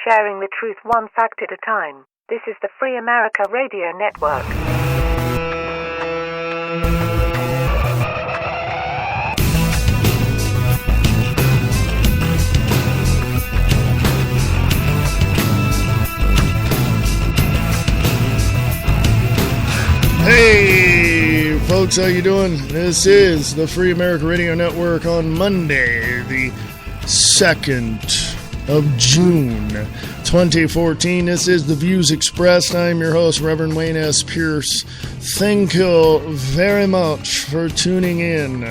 sharing the truth one fact at a time. This is the Free America Radio Network. Hey, folks, how you doing? This is the Free America Radio Network on Monday, the 2nd of June, 2014. This is The Views Expressed. I'm your host, Reverend Wayne S. Pierce. Thank you very much for tuning in.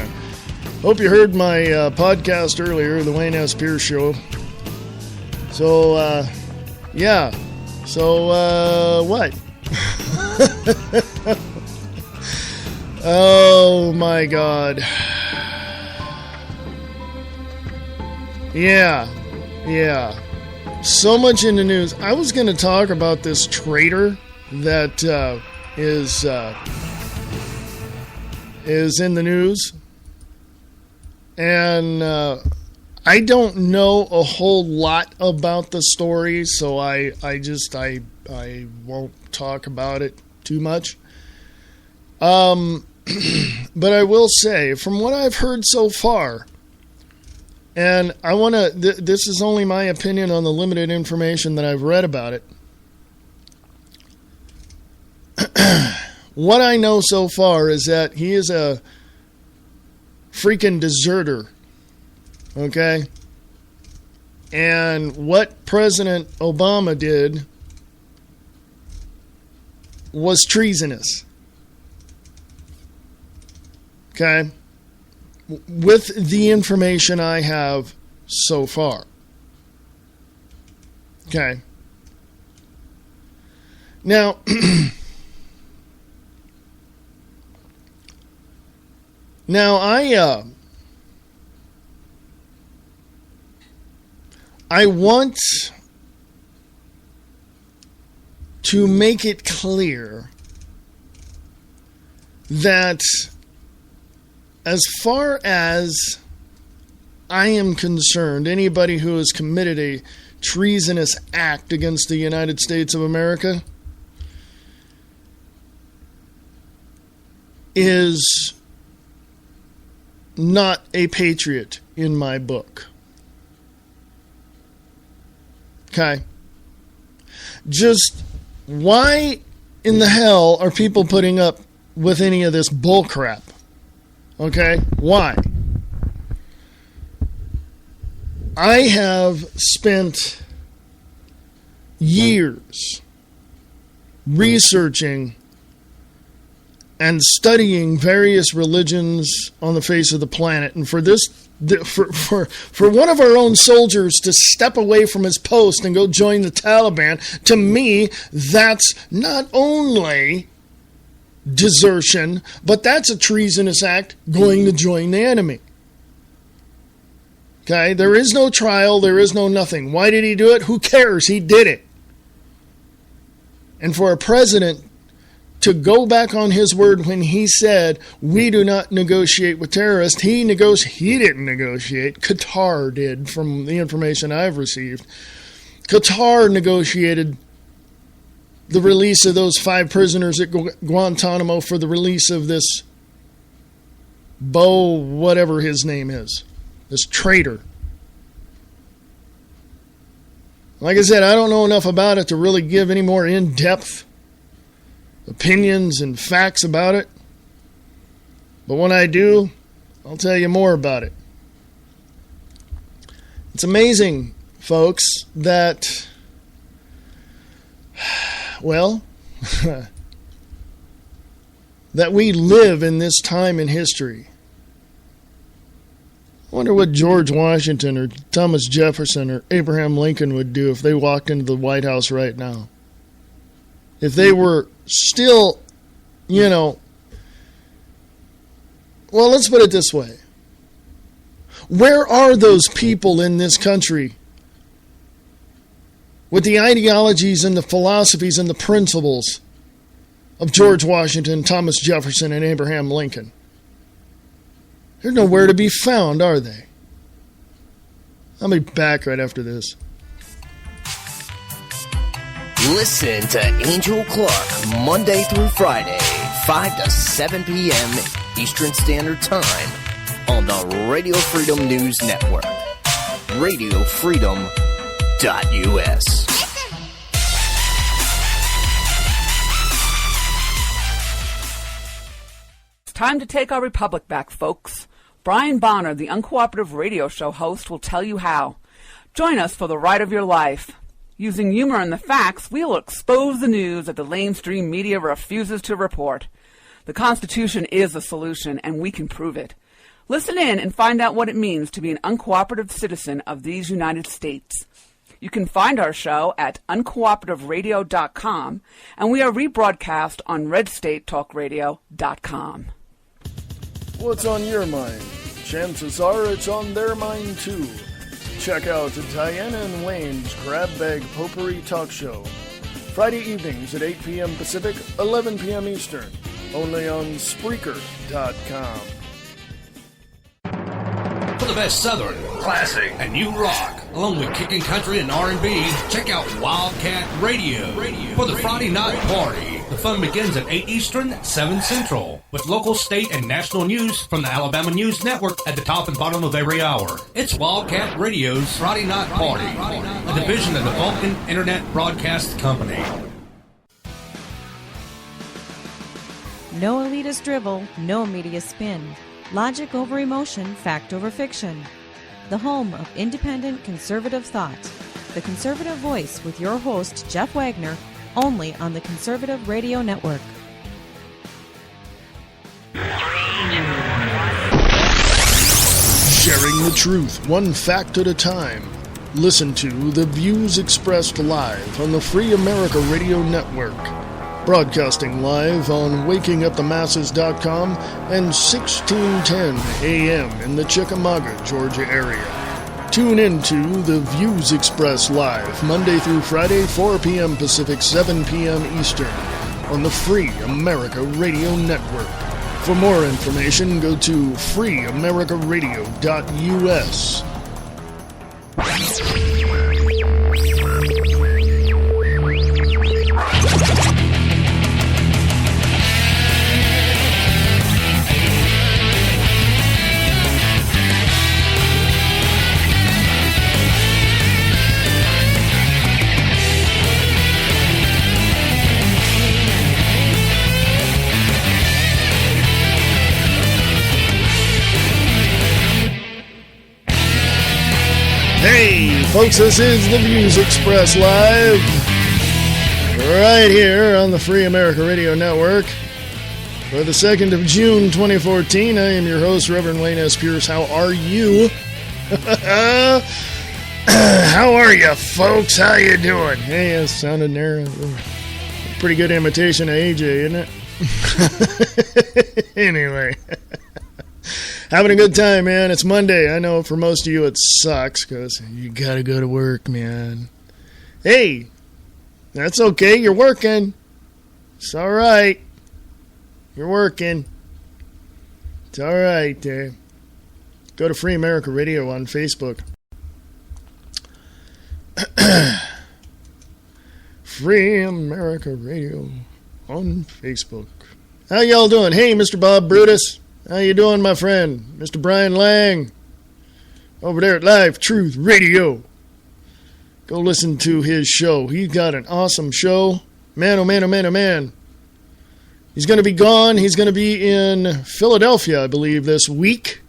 Hope you heard my podcast earlier, The Wayne S. Pierce Show. So, yeah. So, what? Oh my God. Yeah. So much in the news. I was going to talk about this traitor that is in the news. And I don't know a whole lot about the story, so I won't talk about it too much. But I will say, from what I've heard so far, and I want to, this is only my opinion on the limited information that I've read about it. What I know so far is that he is a freaking deserter. Okay? And what President Obama did was treasonous. Okay? With the information I have so far. Okay? Now, I want to make it clear that as far as I am concerned, anybody who has committed a treasonous act against the United States of America is not a patriot in my book. Okay? Just why in the hell are people putting up with any of this bullcrap? Okay? Why? I have spent years researching and studying various religions on the face of the planet. And for this, for one of our own soldiers to step away from his post and go join the Taliban, to me, that's not only desertion, but that's a treasonous act, going to join the enemy. Okay? There is no trial, there is no nothing. Why did he do it? Who cares? He did it. And for a president to go back on his word when he said, we do not negotiate with terrorists, he didn't negotiate. Qatar did, from the information I've received. Qatar negotiated the release of those 5 prisoners at Guantanamo for the release of this Bo, whatever his name is, this traitor. Like I said, I don't know enough about it to really give any more in-depth opinions and facts about it. But when I do, I'll tell you more about it. It's amazing, folks, that, well, that we live in this time in history. I wonder what George Washington or Thomas Jefferson or Abraham Lincoln would do if they walked into the White House right now. If they were still, well, let's put it this way. Where are those people in this country with the ideologies and the philosophies and the principles of George Washington, Thomas Jefferson, and Abraham Lincoln? They're nowhere to be found, are they? I'll be back right after this. Listen to Angel Clark Monday through Friday, 5 to 7 p.m. Eastern Standard Time on the Radio Freedom News Network. RadioFreedom.us. It's time to take our republic back, folks. Brian Bonner, the Uncooperative Radio Show host, will tell you how. Join us for the ride of your life. Using humor and the facts, we will expose the news that the lamestream media refuses to report. The Constitution is the solution, and we can prove it. Listen in and find out what it means to be an uncooperative citizen of these United States. You can find our show at uncooperativerradio.com, and we are rebroadcast on redstatetalkradio.com. What's on your mind? Chances are it's on their mind too. Check out Diana and Wayne's Grab Bag Potpourri Talk Show. Friday evenings at 8 p.m. Pacific, 11 p.m. Eastern. Only on Spreaker.com. For the best Southern, classic, and new rock, along with kicking country and R&B, check out Wildcat Radio. For the Friday night party, the fun begins at 8 Eastern, 7 Central, with local, state, and national news from the Alabama News Network at the top and bottom of every hour. It's Wildcat Radio's Friday Night Party, a division of the Vulcan Internet Broadcast Company. No elitist drivel, no media spin. Logic over emotion, fact over fiction. The home of independent conservative thought. The Conservative Voice with your host, Jeff Wagner, only on the Conservative Radio Network. Sharing the truth, one fact at a time. Listen to the views expressed live on the Free America Radio Network. Broadcasting live on WakingUpTheMasses.com and 1610 AM in the Chickamauga, Georgia area. Tune into the Views Express live Monday through Friday, 4 p.m. Pacific, 7 p.m. Eastern on the Free America Radio Network. For more information, go to freeamericaradio.us. Hey, folks, this is the Views Express live right here on the Free America Radio Network for the 2nd of June, 2014. I am your host, Reverend Wayne S. Pierce. How are you? How are you, folks? How you doing? Hey, that sounded there. Pretty good imitation of AJ, isn't it? Anyway. Having a good time, man. It's Monday. I know for most of you it sucks because you got to go to work, man. Hey, that's okay. You're working. It's all right. You're working. It's all right there. Go to Free America Radio on Facebook. Free America Radio on Facebook. How y'all doing? Hey, Mr. Bob Brutus. How you doing, my friend? Mr. Brian Lang. Over there at Live Truth Radio. Go listen to his show. He's got an awesome show. Man, oh man, oh man, oh man. He's going to be gone. He's going to be in Philadelphia, I believe, this week.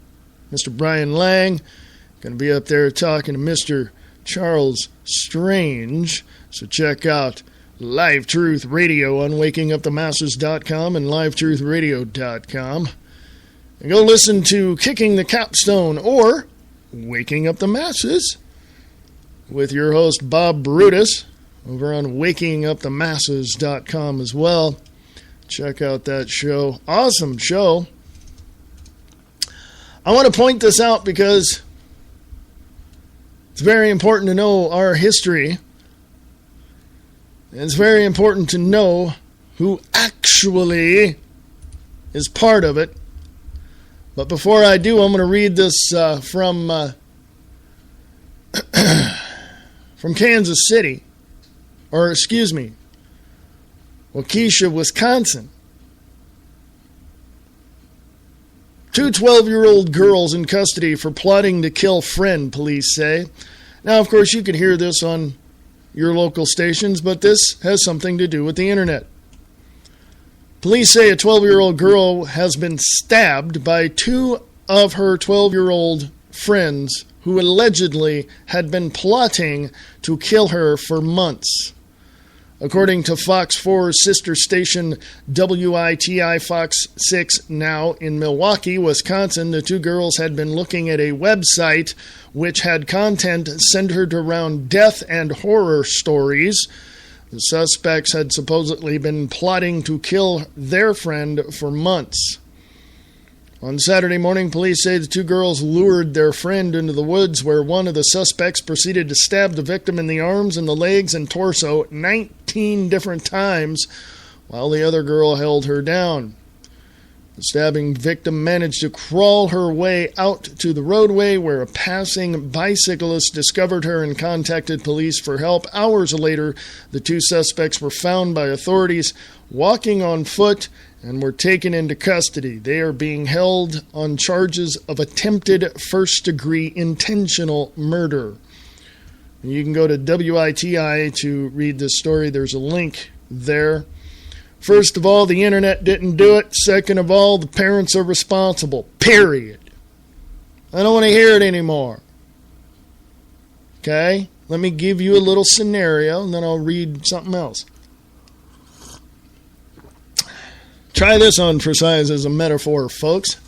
Mr. Brian Lang. Going to be up there talking to Mr. Charles Strange. So check out Live Truth Radio on WakingUpTheMasses.com and LiveTruthRadio.com. And go listen to Kicking the Capstone or Waking Up the Masses with your host Bob Brutus over on WakingUpTheMasses.com as well. Check out that show. Awesome show. I want to point this out because it's very important to know our history. And it's very important to know who actually is part of it. But before I do, I'm going to read this from Kansas City. Waukesha, Wisconsin. Two 12-year-old girls in custody for plotting to kill friend, police say. Now, of course, you can hear this on your local stations, but this has something to do with the internet. Police say a 12-year-old girl has been stabbed by two of her 12-year-old friends who allegedly had been plotting to kill her for months. According to Fox 4's sister station WITI Fox 6 Now in Milwaukee, Wisconsin, the two girls had been looking at a website which had content centered around death and horror stories. The suspects had supposedly been plotting to kill their friend for months. On Saturday morning, police say the two girls lured their friend into the woods where one of the suspects proceeded to stab the victim in the arms and the legs and torso 19 different times while the other girl held her down. The stabbing victim managed to crawl her way out to the roadway where a passing bicyclist discovered her and contacted police for help. Hours later, the two suspects were found by authorities walking on foot and were taken into custody. They are being held on charges of attempted first-degree intentional murder. You can go to WITI to read this story. There's a link there. First of all, the internet didn't do it. Second of all, the parents are responsible. Period. I don't want to hear it anymore. Okay? Let me give you a little scenario, and then I'll read something else. Try this on for size as a metaphor, folks.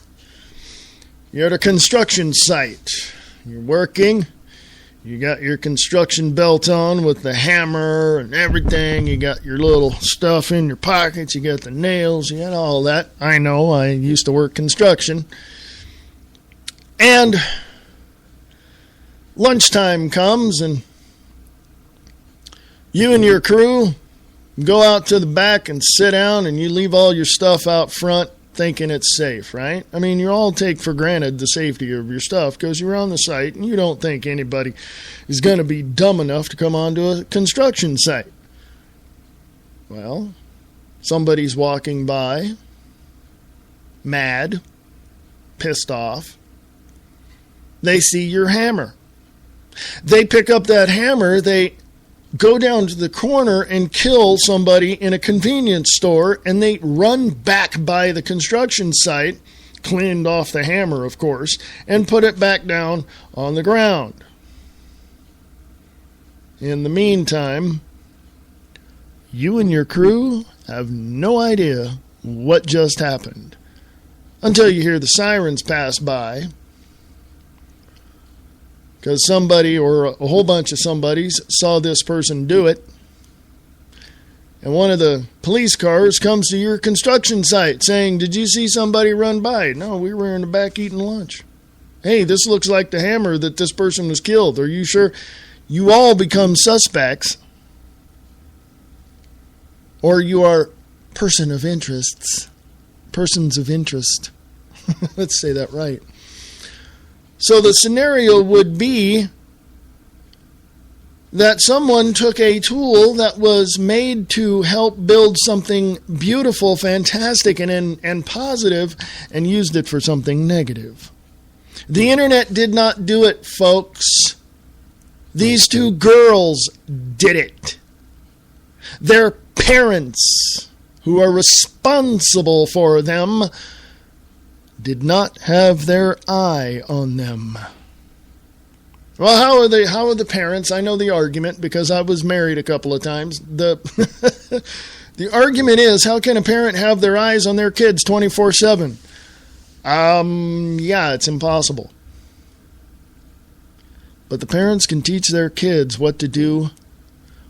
You're at a construction site. You're working. You got your construction belt on with the hammer and everything. You got your little stuff in your pockets. You got the nails. You got all that. I know. I used to work construction. And lunchtime comes and you and your crew go out to the back and sit down and you leave all your stuff out front thinking it's safe, right? I mean, you all take for granted the safety of your stuff because you're on the site and you don't think anybody is going to be dumb enough to come onto a construction site. Well, somebody's walking by, mad, pissed off. They see your hammer. They pick up that hammer, they go down to the corner and kill somebody in a convenience store, and they run back by the construction site, cleaned off the hammer, of course, and put it back down on the ground. In the meantime, you and your crew have no idea what just happened until you hear the sirens pass by, because somebody or a whole bunch of somebodies saw this person do it. And one of the police cars comes to your construction site saying, "Did you see somebody run by?" "No, we were in the back eating lunch." "Hey, this looks like the hammer that this person was killed. Are you sure?" You all become suspects. Or you are persons of interest. Let's say that right. So the scenario would be that someone took a tool that was made to help build something beautiful, fantastic, and positive, and used it for something negative. The internet did not do it, folks. These two girls did it. Their parents, who are responsible for them, did not have their eye on them. Well, how are the parents? I know the argument because I was married a couple of times. The argument is, how can a parent have their eyes on their kids 24/7? Yeah, it's impossible. But the parents can teach their kids what to do,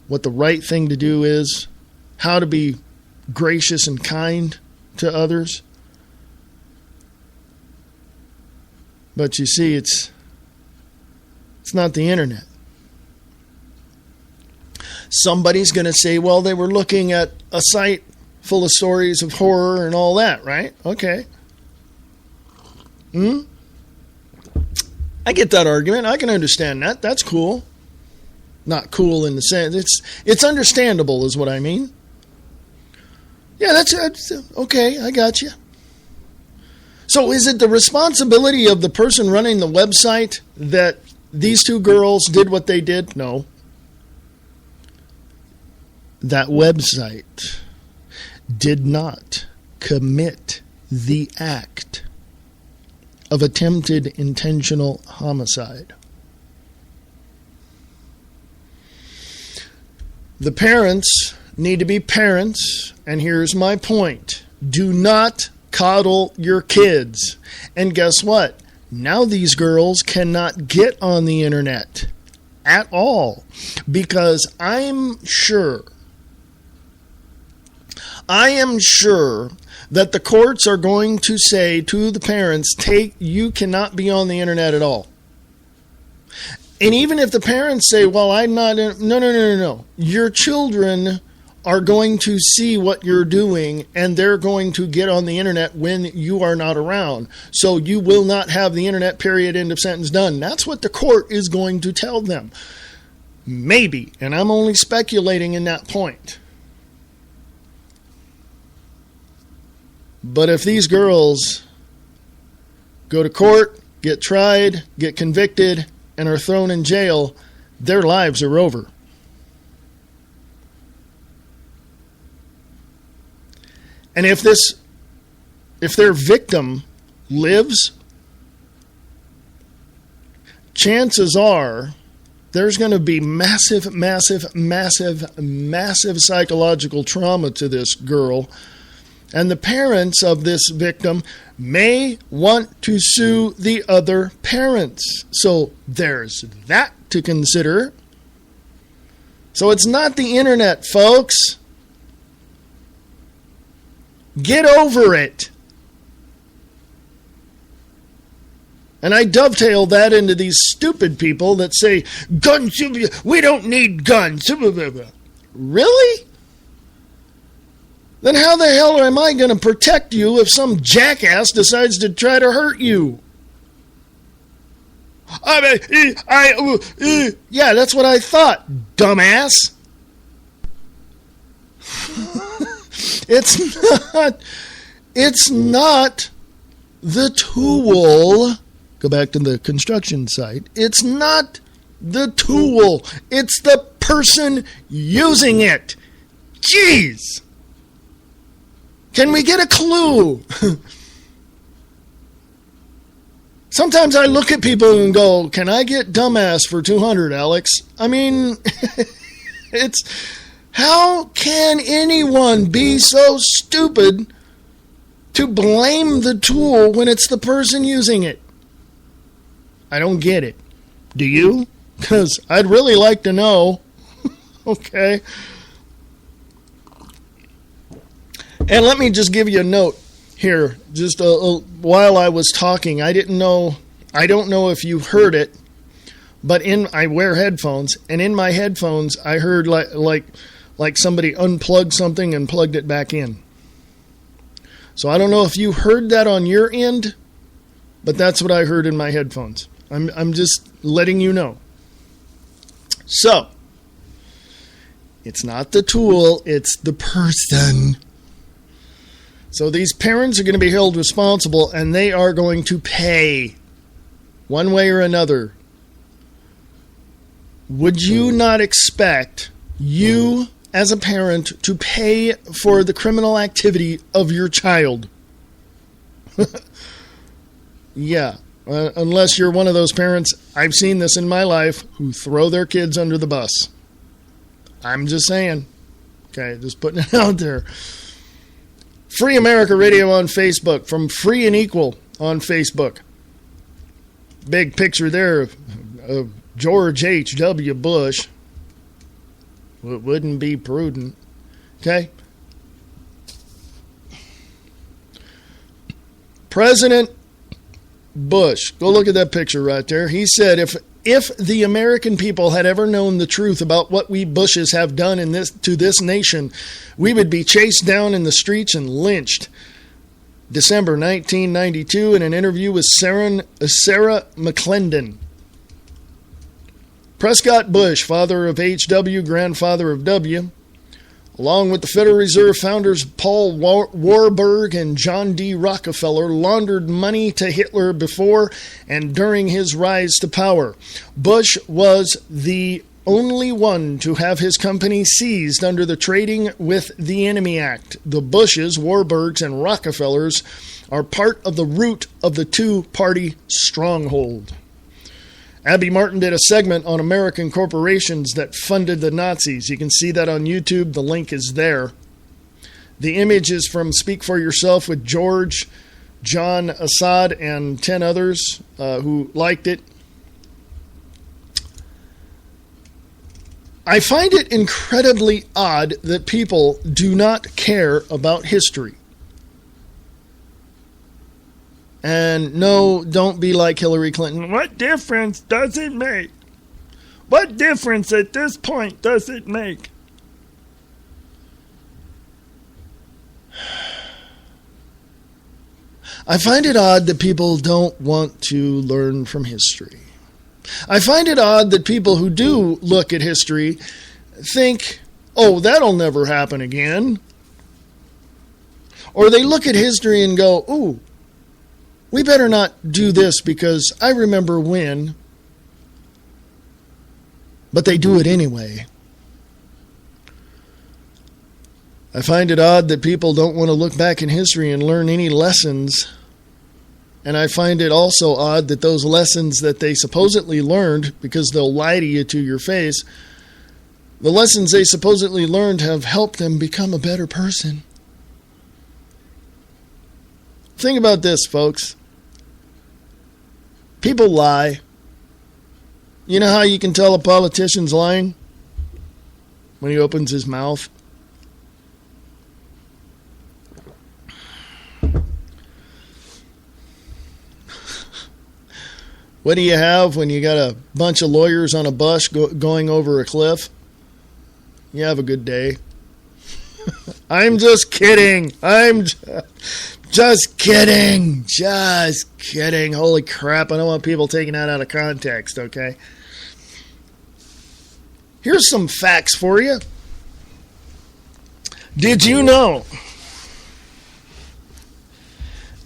what the right thing to do is, how to be gracious and kind to others. But you see, it's not the internet. Somebody's going to say, well, they were looking at a site full of stories of horror and all that, right? Okay. I get that argument. I can understand that. That's cool. Not cool in the sense. It's understandable is what I mean. Yeah, that's okay. I got you. So is it the responsibility of the person running the website that these two girls did what they did? No. That website did not commit the act of attempted intentional homicide. The parents need to be parents, and here's my point. Do not coddle your kids. And guess what? Now these girls cannot get on the internet at all, because I am sure that the courts are going to say to the parents, you cannot be on the internet at all. And even if the parents say, well, I'm not, no. Your children are going to see what you're doing, and they're going to get on the internet when you are not around. So you will not have the internet, period, end of sentence, done. That's what the court is going to tell them. Maybe, and I'm only speculating in that point. But if these girls go to court, get tried, get convicted, and are thrown in jail, their lives are over. And if their victim lives, chances are there's going to be massive psychological trauma to this girl. And the parents of this victim may want to sue the other parents. So there's that to consider. So it's not the internet, folks. Get over it. And I dovetail that into these stupid people that say, guns, we don't need guns. Really? Then how the hell am I going to protect you if some jackass decides to try to hurt you? Yeah, that's what I thought, dumbass. It's not the tool. Go back to the construction site. It's not the tool. It's the person using it. Jeez. Can we get a clue? Sometimes I look at people and go, can I get dumbass for 200, Alex? I mean, how can anyone be so stupid to blame the tool when it's the person using it? I don't get it. Do you? Because I'd really like to know. Okay. And let me just give you a note here. Just while I was talking, I don't know if you heard it, but I wear headphones, and in my headphones I heard like somebody unplugged something and plugged it back in. So I don't know if you heard that on your end, but that's what I heard in my headphones. I'm just letting you know. So, it's not the tool, it's the person. So these parents are going to be held responsible, and they are going to pay one way or another. Would you not expect you as a parent to pay for the criminal activity of your child? Yeah, unless you're one of those parents, I've seen this in my life, who throw their kids under the bus. I'm just saying. Okay, just putting it out there. Free America Radio on Facebook, from Free and Equal on Facebook. Big picture there of George H.W. Bush. It wouldn't be prudent. Okay? President Bush, go look at that picture right there. He said if the American people had ever known the truth about what we Bushes have done to this nation, we would be chased down in the streets and lynched. December 1992, in an interview with Sarah McClendon. Prescott Bush, father of H.W., grandfather of W., along with the Federal Reserve founders Paul Warburg and John D. Rockefeller, laundered money to Hitler before and during his rise to power. Bush was the only one to have his company seized under the Trading with the Enemy Act. The Bushes, Warburgs, and Rockefellers are part of the root of the two-party stronghold. Abby Martin did a segment on American corporations that funded the Nazis. You can see that on YouTube. The link is there. The image is from Speak for Yourself with George, John Assad, and 10 others who liked it. I find it incredibly odd that people do not care about history. And no, don't be like Hillary Clinton. What difference does it make? What difference at this point does it make? I find it odd that people don't want to learn from history. I find it odd that people who do look at history think, oh, that'll never happen again. Or they look at history and go, ooh, we better not do this because I remember when. But they do it anyway. I find it odd that people don't want to look back in history and learn any lessons. And I find it also odd that those lessons that they supposedly learned, because they'll lie to you to your face, the lessons they supposedly learned have helped them become a better person. Think about this, folks. People lie. You know how you can tell a politician's lying? When he opens his mouth. What do you have when you got a bunch of lawyers on a bus going over a cliff? You have a good day. I'm just kidding. I'm just kidding. Just kidding. Holy crap. I don't want people taking that out of context, okay? Here's some facts for you. Did you know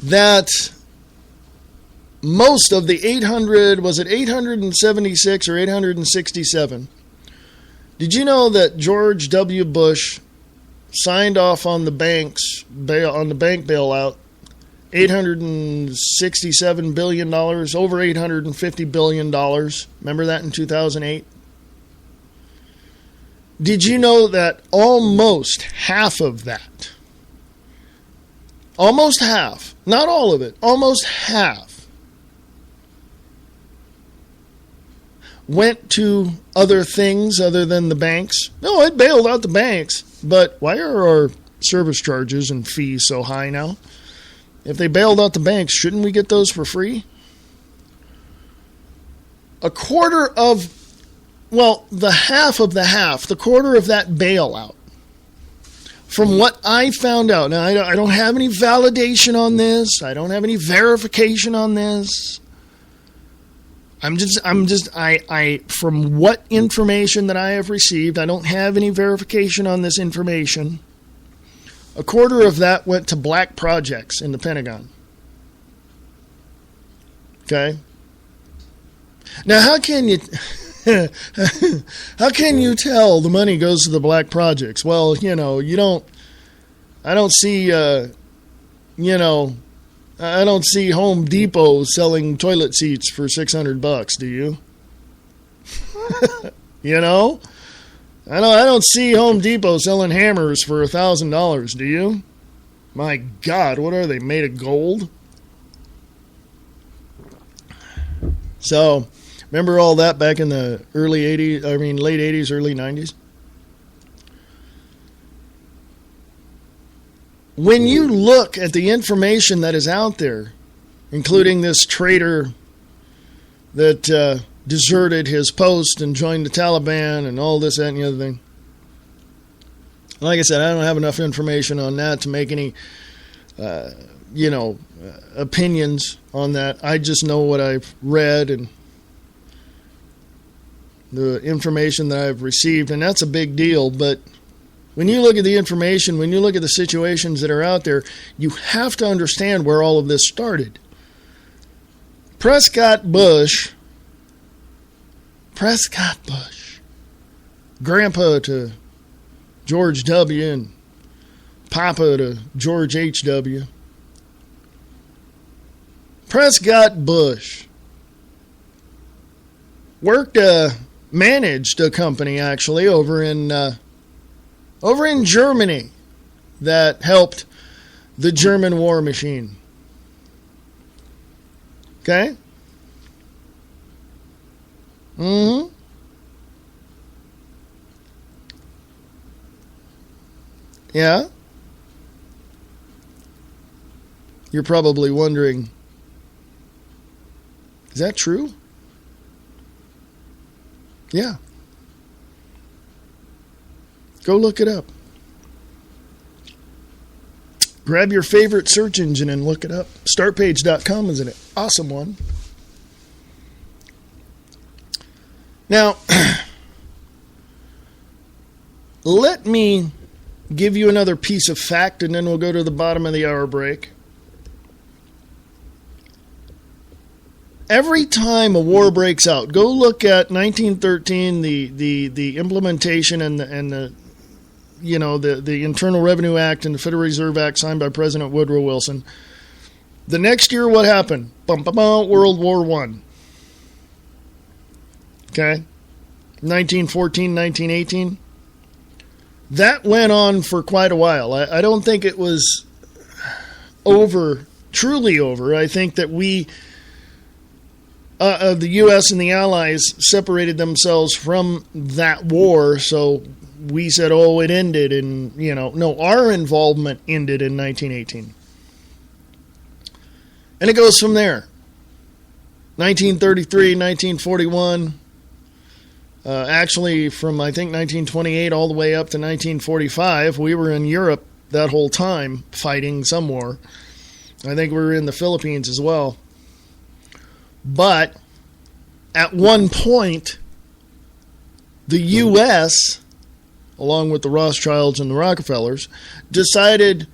that most of the 876 or 867? Did you know that George W. Bush signed off on the bank bailout, $867 billion, over $850 billion. Remember that in 2008? Did you know that almost half of that, almost half, not all of it, almost half, went to other things other than the banks? No, it bailed out the banks. But why are our service charges and fees so high now? If they bailed out the banks, shouldn't we get those for free? The quarter of that bailout, from what I found out, now I don't have any validation on this, I don't have any verification on this, from what information that I have received, I don't have any verification on this information. A quarter of that went to black projects in the Pentagon. Okay? Now, how can you tell the money goes to the black projects? Well, I don't see Home Depot selling toilet seats for $600, do you? I don't see Home Depot selling hammers for $1,000, do you? My God, what are they, made of gold? So, remember all that back in the late 80s, early 90s? When you look at the information that is out there, including this traitor that deserted his post and joined the Taliban and all this, that, and the other thing. Like I said, I don't have enough information on that to make any, opinions on that. I just know what I've read, and the information that I've received, and that's a big deal. But when you look at the information, when you look at the situations that are out there, you have to understand where all of this started. Prescott Bush, Grandpa to George W. and Papa to George H.W. Prescott Bush managed a company actually over in Germany that helped the German war machine. Okay? Mm-hmm. Yeah? You're probably wondering, is that true? Yeah. Go look it up. Grab your favorite search engine and look it up. Startpage.com is an awesome one. Now, let me give you another piece of fact, and then we'll go to the bottom of the hour break. Every time a war breaks out, go look at 1913, the implementation and the Internal Revenue Act and the Federal Reserve Act signed by President Woodrow Wilson. The next year, what happened? World War I. Okay? 1914, 1918. That went on for quite a while. I don't think it was truly over. I think that the U.S. and the Allies separated themselves from that war, so we said, it ended, and, our involvement ended in 1918. And it goes from there. 1933, 1941, actually from, I think, 1928 all the way up to 1945, we were in Europe that whole time fighting some war. I think we were in the Philippines as well. But at one point, the U.S., along with the Rothschilds and the Rockefellers, decided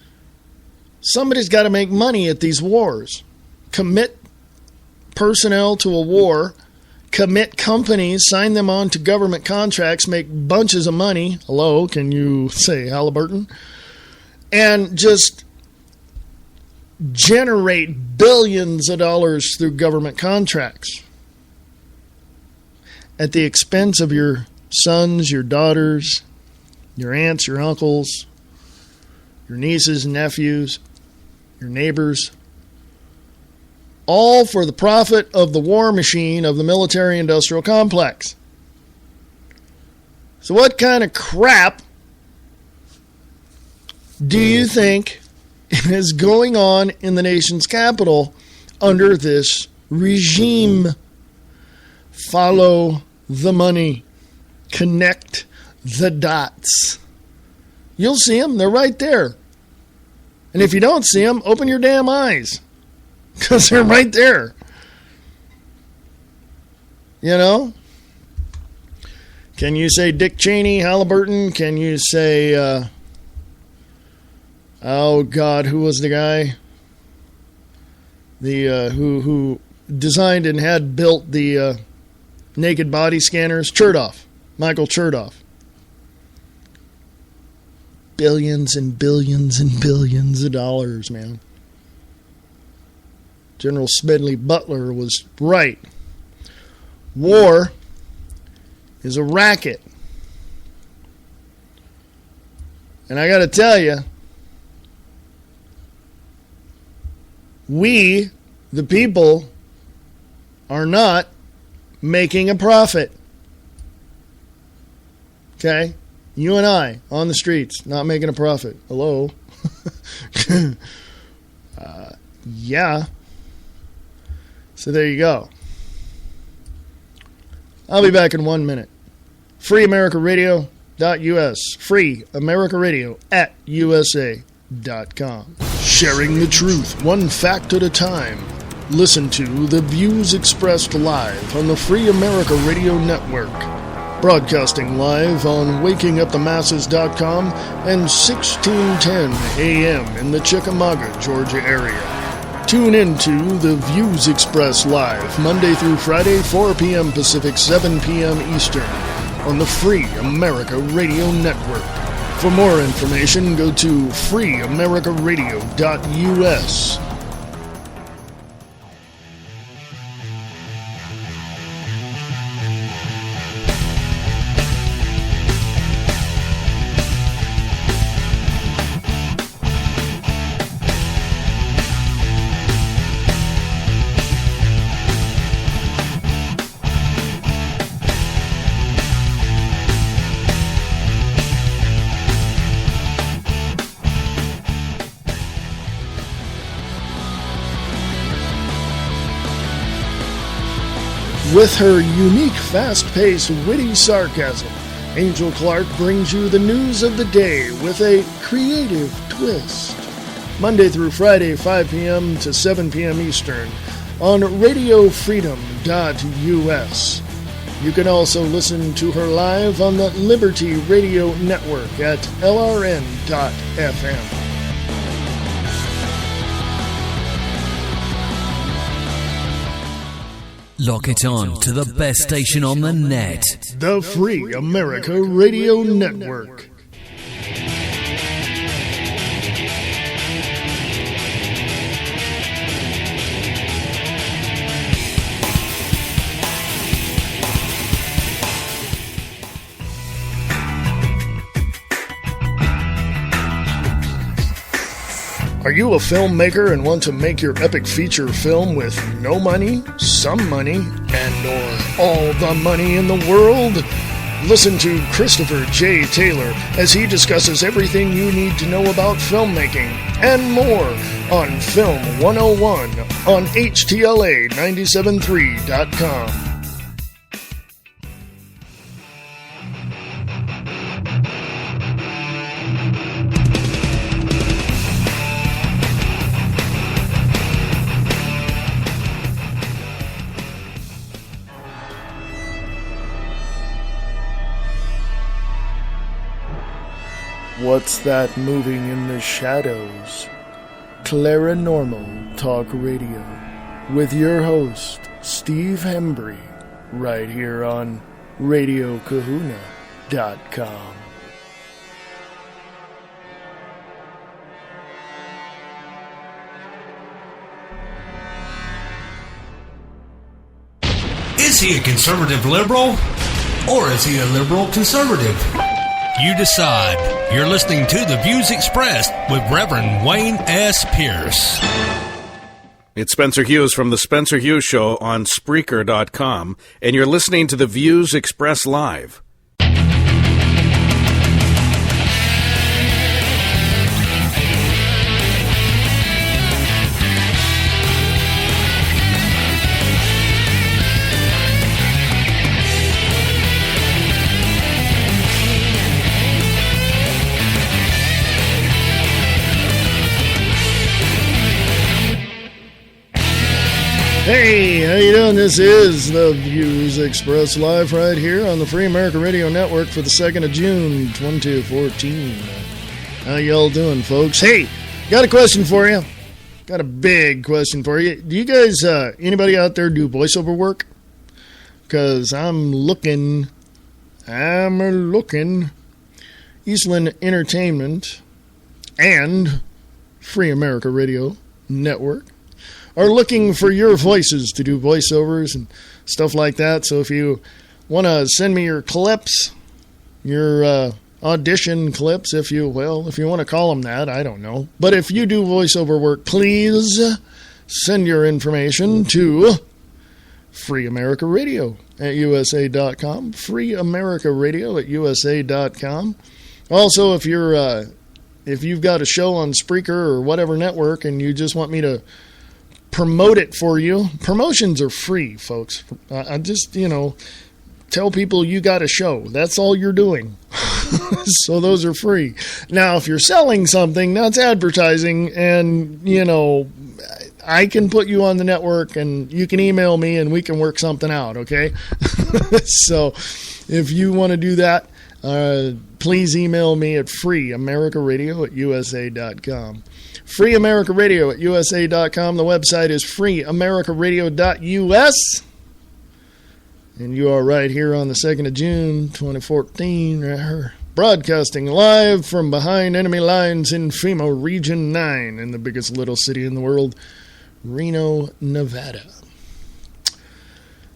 somebody's got to make money at these wars. Commit personnel to a war, commit companies, sign them on to government contracts, make bunches of money. Hello, can you say Halliburton? And just generate billions of dollars through government contracts at the expense of your sons, your daughters, your aunts, your uncles, your nieces and nephews, your neighbors, all for the profit of the war machine of the military-industrial complex. So what kind of crap do you think is going on in the nation's capital under this regime? Follow the money. Connect the dots. You'll see them. They're right there. And if you don't see them, open your damn eyes. Because they're right there. You know? Can you say Dick Cheney, Halliburton? Can you say, oh God, who was the guy? The who designed and had built the naked body scanners? Chertoff. Michael Chertoff. Billions and billions and billions of dollars, man. General Smedley Butler was right. War is a racket. And I got to tell you, we, the people, are not making a profit. Okay? You and I, on the streets, not making a profit. Hello? Yeah. So there you go. I'll be back in 1 minute. FreeAmericaRadio.us. FreeAmericaRadio@USA.com. Sharing the truth, one fact at a time. Listen to the views expressed live on the Free America Radio Network Broadcasting live on WakingUpTheMasses.com and 1610 AM in the Chickamauga, Georgia area. Tune into the Views Express live Monday through Friday, 4 p.m. Pacific, 7 p.m. Eastern on the Free America Radio Network. For more information, go to freeamericaradio.us. With her unique, fast-paced, witty sarcasm, Angel Clark brings you the news of the day with a creative twist. Monday through Friday, 5 p.m. to 7 p.m. Eastern on radiofreedom.us. You can also listen to her live on the Liberty Radio Network at lrn.fm. Lock it on to the best station on the net. The Free America Radio Network. Are you a filmmaker and want to make your epic feature film with no money, some money, and/or all the money in the world? Listen to Christopher J. Taylor as he discusses everything you need to know about filmmaking and more on Film 101 on HTLA973.com. What's that moving in the shadows? Claranormal Talk Radio with your host, Steve Hembry, right here on RadioKahuna.com. Is he a conservative liberal? Or is he a liberal conservative? You decide. You're listening to The Views Expressed with Reverend Wayne S. Pierce. It's Spencer Hughes from The Spencer Hughes Show on Spreaker.com, and you're listening to The Views Expressed Live. Hey, how you doing? This is The Views Express live right here on the Free America Radio Network for the 2nd of June, 2014. How y'all doing, folks? Hey, got a question for you. Got a big question for you. Do you guys, anybody out there do voiceover work? Because I'm looking. Eastland Entertainment and Free America Radio Network are looking for your voices to do voiceovers and stuff like that. So if you want to send me your clips, your audition clips, if you want to call them that, I don't know. But if you do voiceover work, please send your information to Free America Radio at USA.com. Free America Radio at USA.com. Also, if you've got a show on Spreaker or whatever network and you just want me to promote it for you. Promotions are free, folks. I just, tell people you got a show. That's all you're doing. So those are free. Now, if you're selling something, that's advertising, and, I can put you on the network, and you can email me, and we can work something out, okay? So if you want to do that, please email me at freeamericaradio@usa.com. freeamericaradio@usa.com. The website is freeamericaradio.us. And you are right here on the 2nd of June, 2014, broadcasting live from behind enemy lines in FEMA Region 9 in the biggest little city in the world, Reno, Nevada.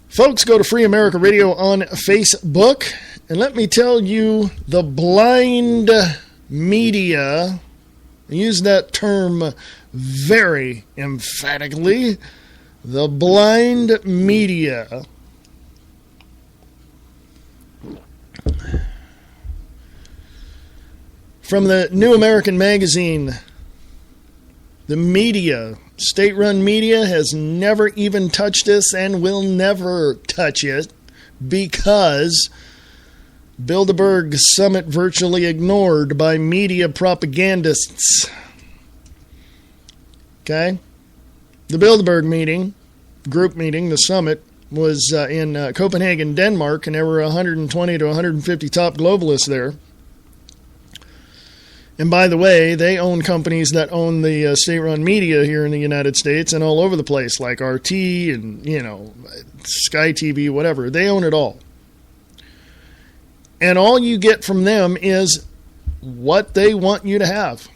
Folks, go to Free America Radio on Facebook, and let me tell you, the blind media, I use that term very emphatically, the blind media from the New American Magazine, the media, state-run media, has never even touched this and will never touch it because Bilderberg summit virtually ignored by media propagandists. Okay? The Bilderberg meeting, group meeting, the summit, was in Copenhagen, Denmark, and there were 120 to 150 top globalists there. And by the way, they own companies that own the state-run media here in the United States and all over the place, like RT and, Sky TV, whatever. They own it all. And all you get from them is what they want you to have.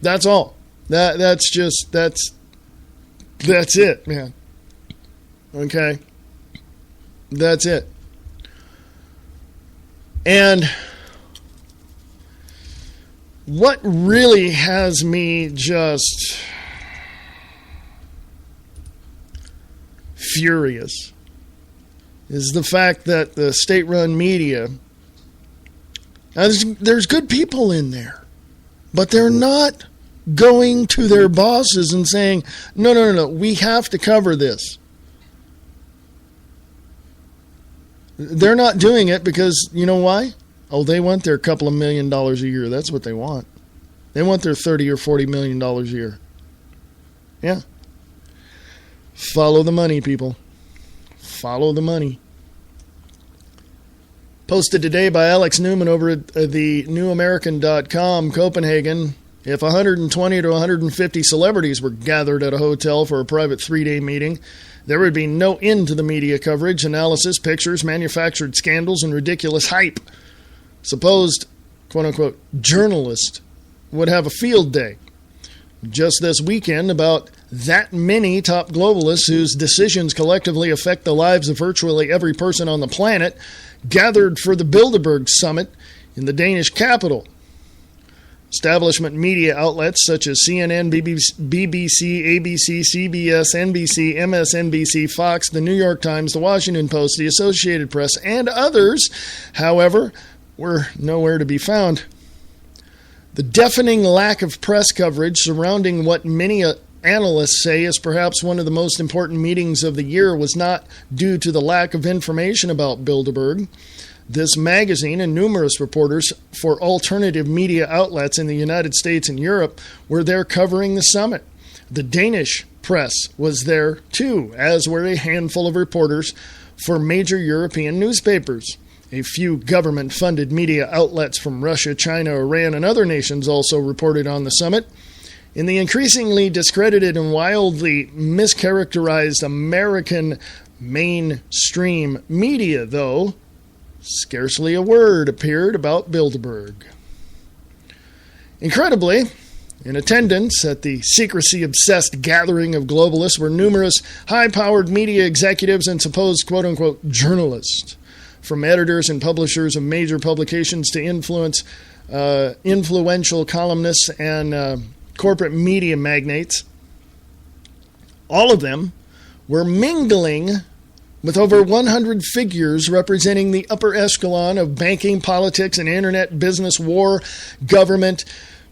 That's all. That's it, man. Okay? That's it. And what really has me just furious is the fact that the state-run media, there's good people in there, but they're not going to their bosses and saying, no, we have to cover this. They're not doing it because, you know why? Oh, they want their couple of $1 million a year. That's what they want. They want their $30 or $40 million a year. Yeah. Follow the money, people. Follow the money. Posted today by Alex Newman over at the newamerican.com, Copenhagen. If 120 to 150 celebrities were gathered at a hotel for a private 3-day meeting, there would be no end to the media coverage, analysis, pictures, manufactured scandals, and ridiculous hype. Supposed, quote-unquote, journalist would have a field day. Just this weekend, about that many top globalists whose decisions collectively affect the lives of virtually every person on the planet gathered for the Bilderberg Summit in the Danish capital. Establishment media outlets such as CNN, BBC, ABC, CBS, NBC, MSNBC, Fox, the New York Times, the Washington Post, the Associated Press, and others, however, were nowhere to be found. The deafening lack of press coverage surrounding what many analysts say is perhaps one of the most important meetings of the year was not due to the lack of information about Bilderberg. This magazine and numerous reporters for alternative media outlets in the United States and Europe were there covering the summit. The Danish press was there too, as were a handful of reporters for major European newspapers. A few government-funded media outlets from Russia, China, Iran, and other nations also reported on the summit. In the increasingly discredited and wildly mischaracterized American mainstream media, though, scarcely a word appeared about Bilderberg. Incredibly, in attendance at the secrecy-obsessed gathering of globalists were numerous high-powered media executives and supposed quote-unquote journalists, from editors and publishers of major publications to influential columnists and corporate media magnates. All of them were mingling with over 100 figures representing the upper echelon of banking, politics, and internet business, war, government,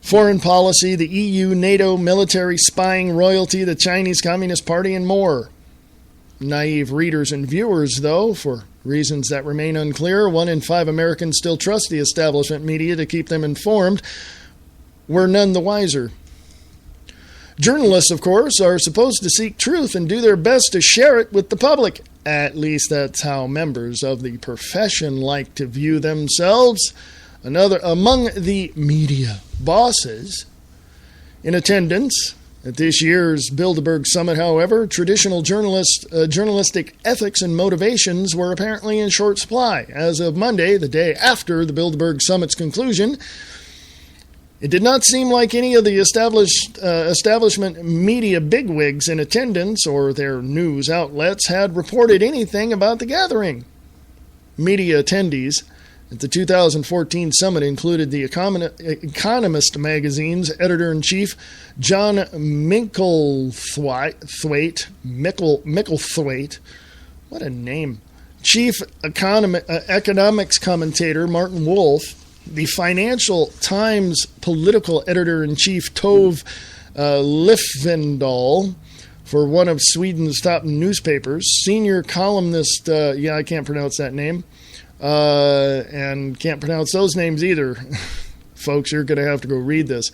foreign policy, the EU, NATO, military, spying, royalty, the Chinese Communist Party, and more. Naive readers and viewers, though, for reasons that remain unclear, 1 in 5 Americans still trust the establishment media to keep them informed, were none the wiser. Journalists, of course, are supposed to seek truth and do their best to share it with the public. At least that's how members of the profession like to view themselves. Among the media bosses in attendance at this year's Bilderberg Summit, however, traditional journalistic ethics and motivations were apparently in short supply. As of Monday, the day after the Bilderberg Summit's conclusion, it did not seem like any of the establishment media bigwigs in attendance or their news outlets had reported anything about the gathering. Media attendees at the 2014 summit included the Economist magazine's editor-in-chief, John Micklethwaite. What a name. Chief economics commentator, Martin Wolf, the Financial Times political editor-in-chief, Tove Lifvendahl, for one of Sweden's top newspapers, senior columnist, I can't pronounce that name, and can't pronounce those names either. Folks, you're going to have to go read this.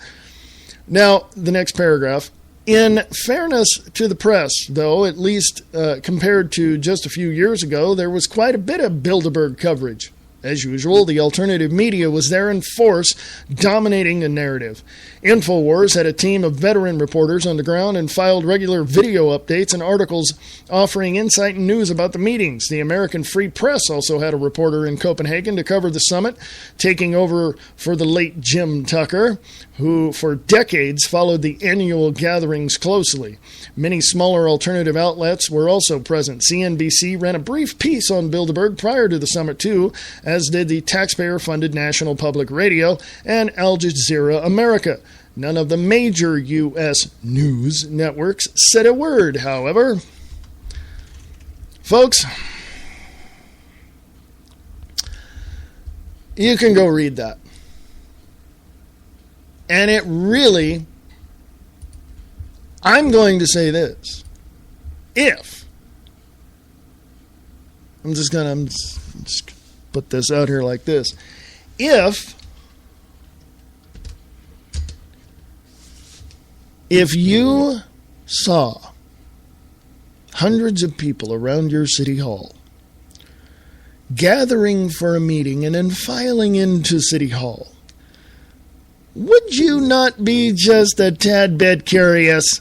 Now, the next paragraph. In fairness to the press, though, at least compared to just a few years ago, there was quite a bit of Bilderberg coverage. As usual, the alternative media was there in force, dominating the narrative. InfoWars had a team of veteran reporters on the ground and filed regular video updates and articles offering insight and news about the meetings. The American Free Press also had a reporter in Copenhagen to cover the summit, taking over for the late Jim Tucker, who for decades followed the annual gatherings closely. Many smaller alternative outlets were also present. CNBC ran a brief piece on Bilderberg prior to the summit, too, as did the taxpayer-funded National Public Radio and Al Jazeera America. None of the major U.S. news networks said a word, however. Folks, you can go read that. And it really, I'm going to say this. I'm just put this out here like this. If you saw hundreds of people around your city hall gathering for a meeting and then filing into City Hall, would you not be just a tad bit curious?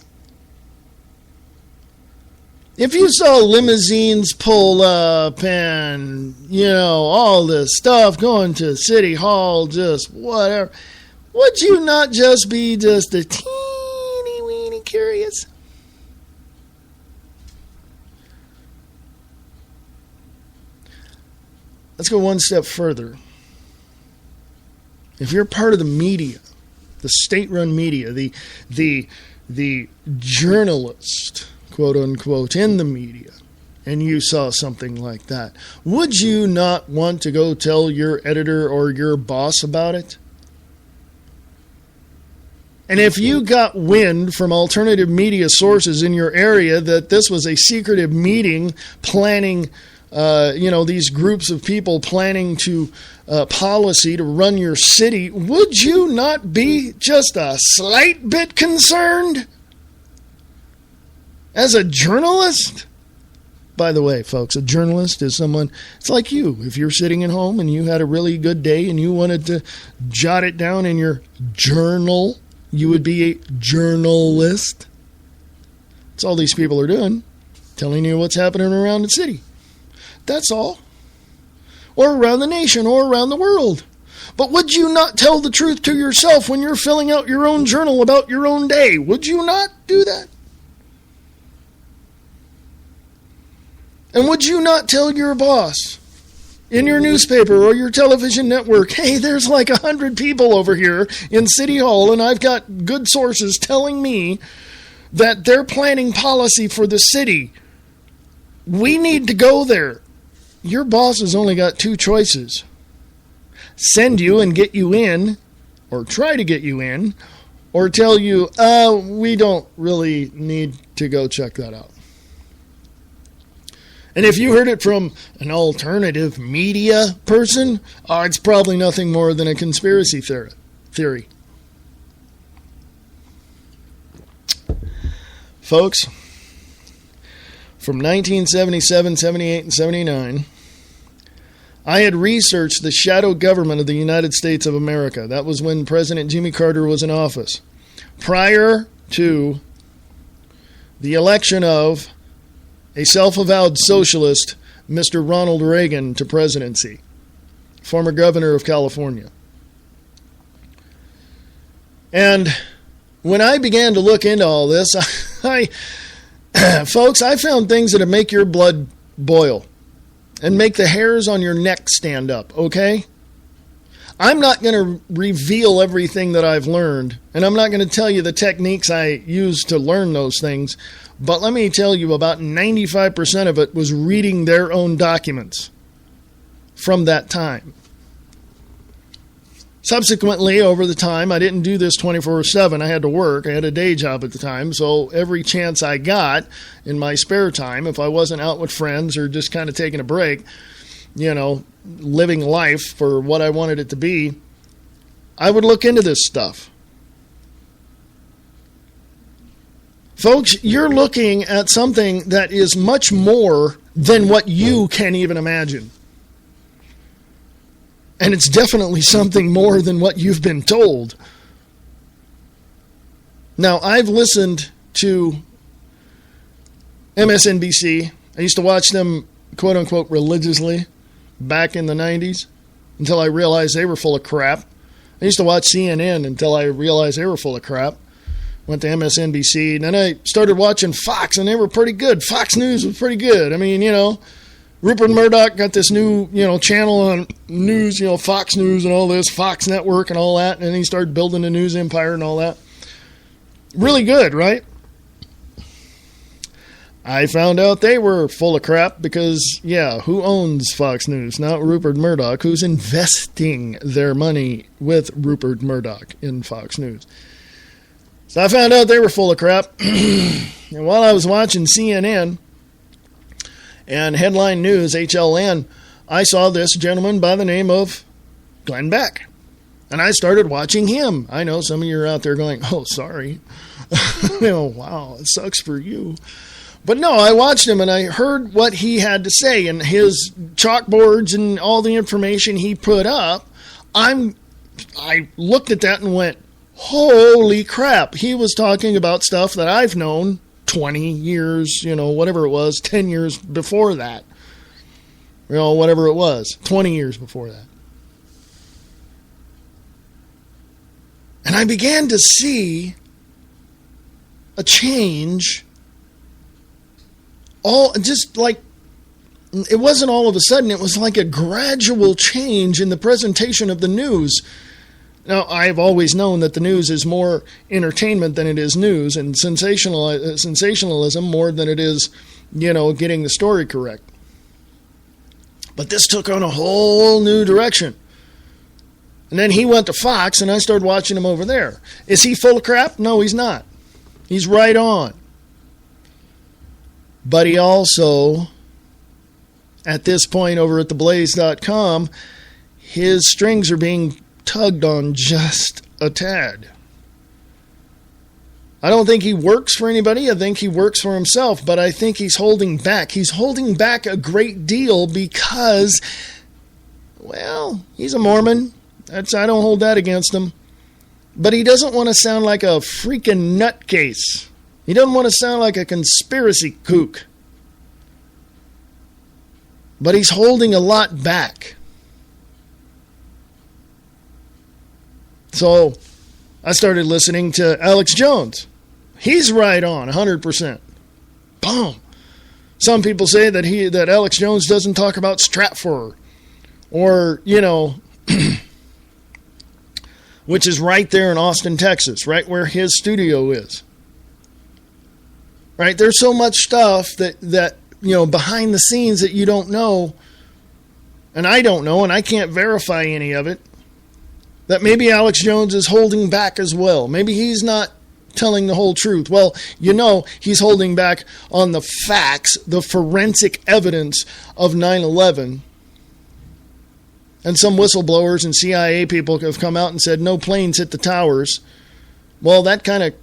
If you saw limousines pull up and, all this stuff going to City Hall, just whatever, would you not just be just a teeny weeny curious? Let's go one step further. If you're part of the media, the state-run media, the journalist, quote unquote, in the media, and you saw something like that, would you not want to go tell your editor or your boss about it? And if you got wind from alternative media sources in your area that this was a secretive meeting planning, these groups of people planning to policy to run your city, would you not be just a slight bit concerned? As a journalist? By the way, folks, a journalist is someone, it's like you. If you're sitting at home and you had a really good day and you wanted to jot it down in your journal, you would be a journalist. That's all these people are doing, telling you what's happening around the city. That's all. Or around the nation, or around the world. But would you not tell the truth to yourself when you're filling out your own journal about your own day? Would you not do that? And would you not tell your boss in your newspaper or your television network, hey, there's like 100 people over here in City Hall, and I've got good sources telling me that they're planning policy for the city. We need to go there. Your boss has only got two choices. Send you and get you in, or try to get you in, or tell you, we don't really need to go check that out. And if you heard it from an alternative media person, it's probably nothing more than a conspiracy theory. Folks, from 1977, 78, and 79, I had researched the shadow government of the United States of America. That was when President Jimmy Carter was in office. Prior to the election of a self-avowed socialist, Mr. Ronald Reagan, to presidency, former governor of California. And when I began to look into all this, folks, I found things that make your blood boil and make the hairs on your neck stand up, okay? I'm not going to reveal everything that I've learned, and I'm not going to tell you the techniques I used to learn those things, but let me tell you, about 95% of it was reading their own documents from that time. Subsequently, over the time, I didn't do this 24/7. I had to work. I had a day job at the time, so every chance I got in my spare time, if I wasn't out with friends or just kind of taking a break, living life for what I wanted it to be, I would look into this stuff. Folks, you're looking at something that is much more than what you can even imagine. And it's definitely something more than what you've been told. Now, I've listened to MSNBC. I used to watch them, quote-unquote, religiously back in the 90s until I realized they were full of crap. I used to watch CNN until I realized they were full of crap. Went to MSNBC, and then I started watching Fox, and they were pretty good. Fox News was pretty good. I mean, Rupert Murdoch got this new, channel on news, Fox News and all this, Fox Network and all that, and then he started building a news empire and all that. Really good, right? I found out they were full of crap because, who owns Fox News? Not Rupert Murdoch, who's investing their money with Rupert Murdoch in Fox News. So I found out they were full of crap. And while I was watching CNN and Headline News, HLN, I saw this gentleman by the name of Glenn Beck. And I started watching him. I know some of you are out there going, oh, sorry. Wow, it sucks for you. But no, I watched him and I heard what he had to say and his chalkboards and all the information he put up. I looked at that and went, holy crap. He was talking about stuff that I've known 20 years, whatever it was, 10 years before that. Whatever it was, 20 years before that. And I began to see a change. It wasn't all of a sudden, it was like a gradual change in the presentation of the news. Now, I've always known that the news is more entertainment than it is news, and sensationalism more than it is, getting the story correct. But this took on a whole new direction. And then he went to Fox, and I started watching him over there. Is he full of crap? No, he's not. He's right on. But he also, at this point over at theblaze.com, his strings are being tugged on just a tad. I don't think he works for anybody. I think he works for himself, but I think he's holding back. He's holding back a great deal because, he's a Mormon. I don't hold that against him. But he doesn't want to sound like a freaking nutcase. He doesn't want to sound like a conspiracy kook. But he's holding a lot back. So I started listening to Alex Jones. He's right on, 100%. Boom. Some people say that Alex Jones doesn't talk about Stratford or, which is right there in Austin, Texas, right where his studio is. Right? There's so much stuff that behind the scenes that you don't know, and I don't know, and I can't verify any of it, that maybe Alex Jones is holding back as well. Maybe he's not telling the whole truth. Well, he's holding back on the facts, the forensic evidence of 9/11. And some whistleblowers and CIA people have come out and said no planes hit the towers. Well, that kind of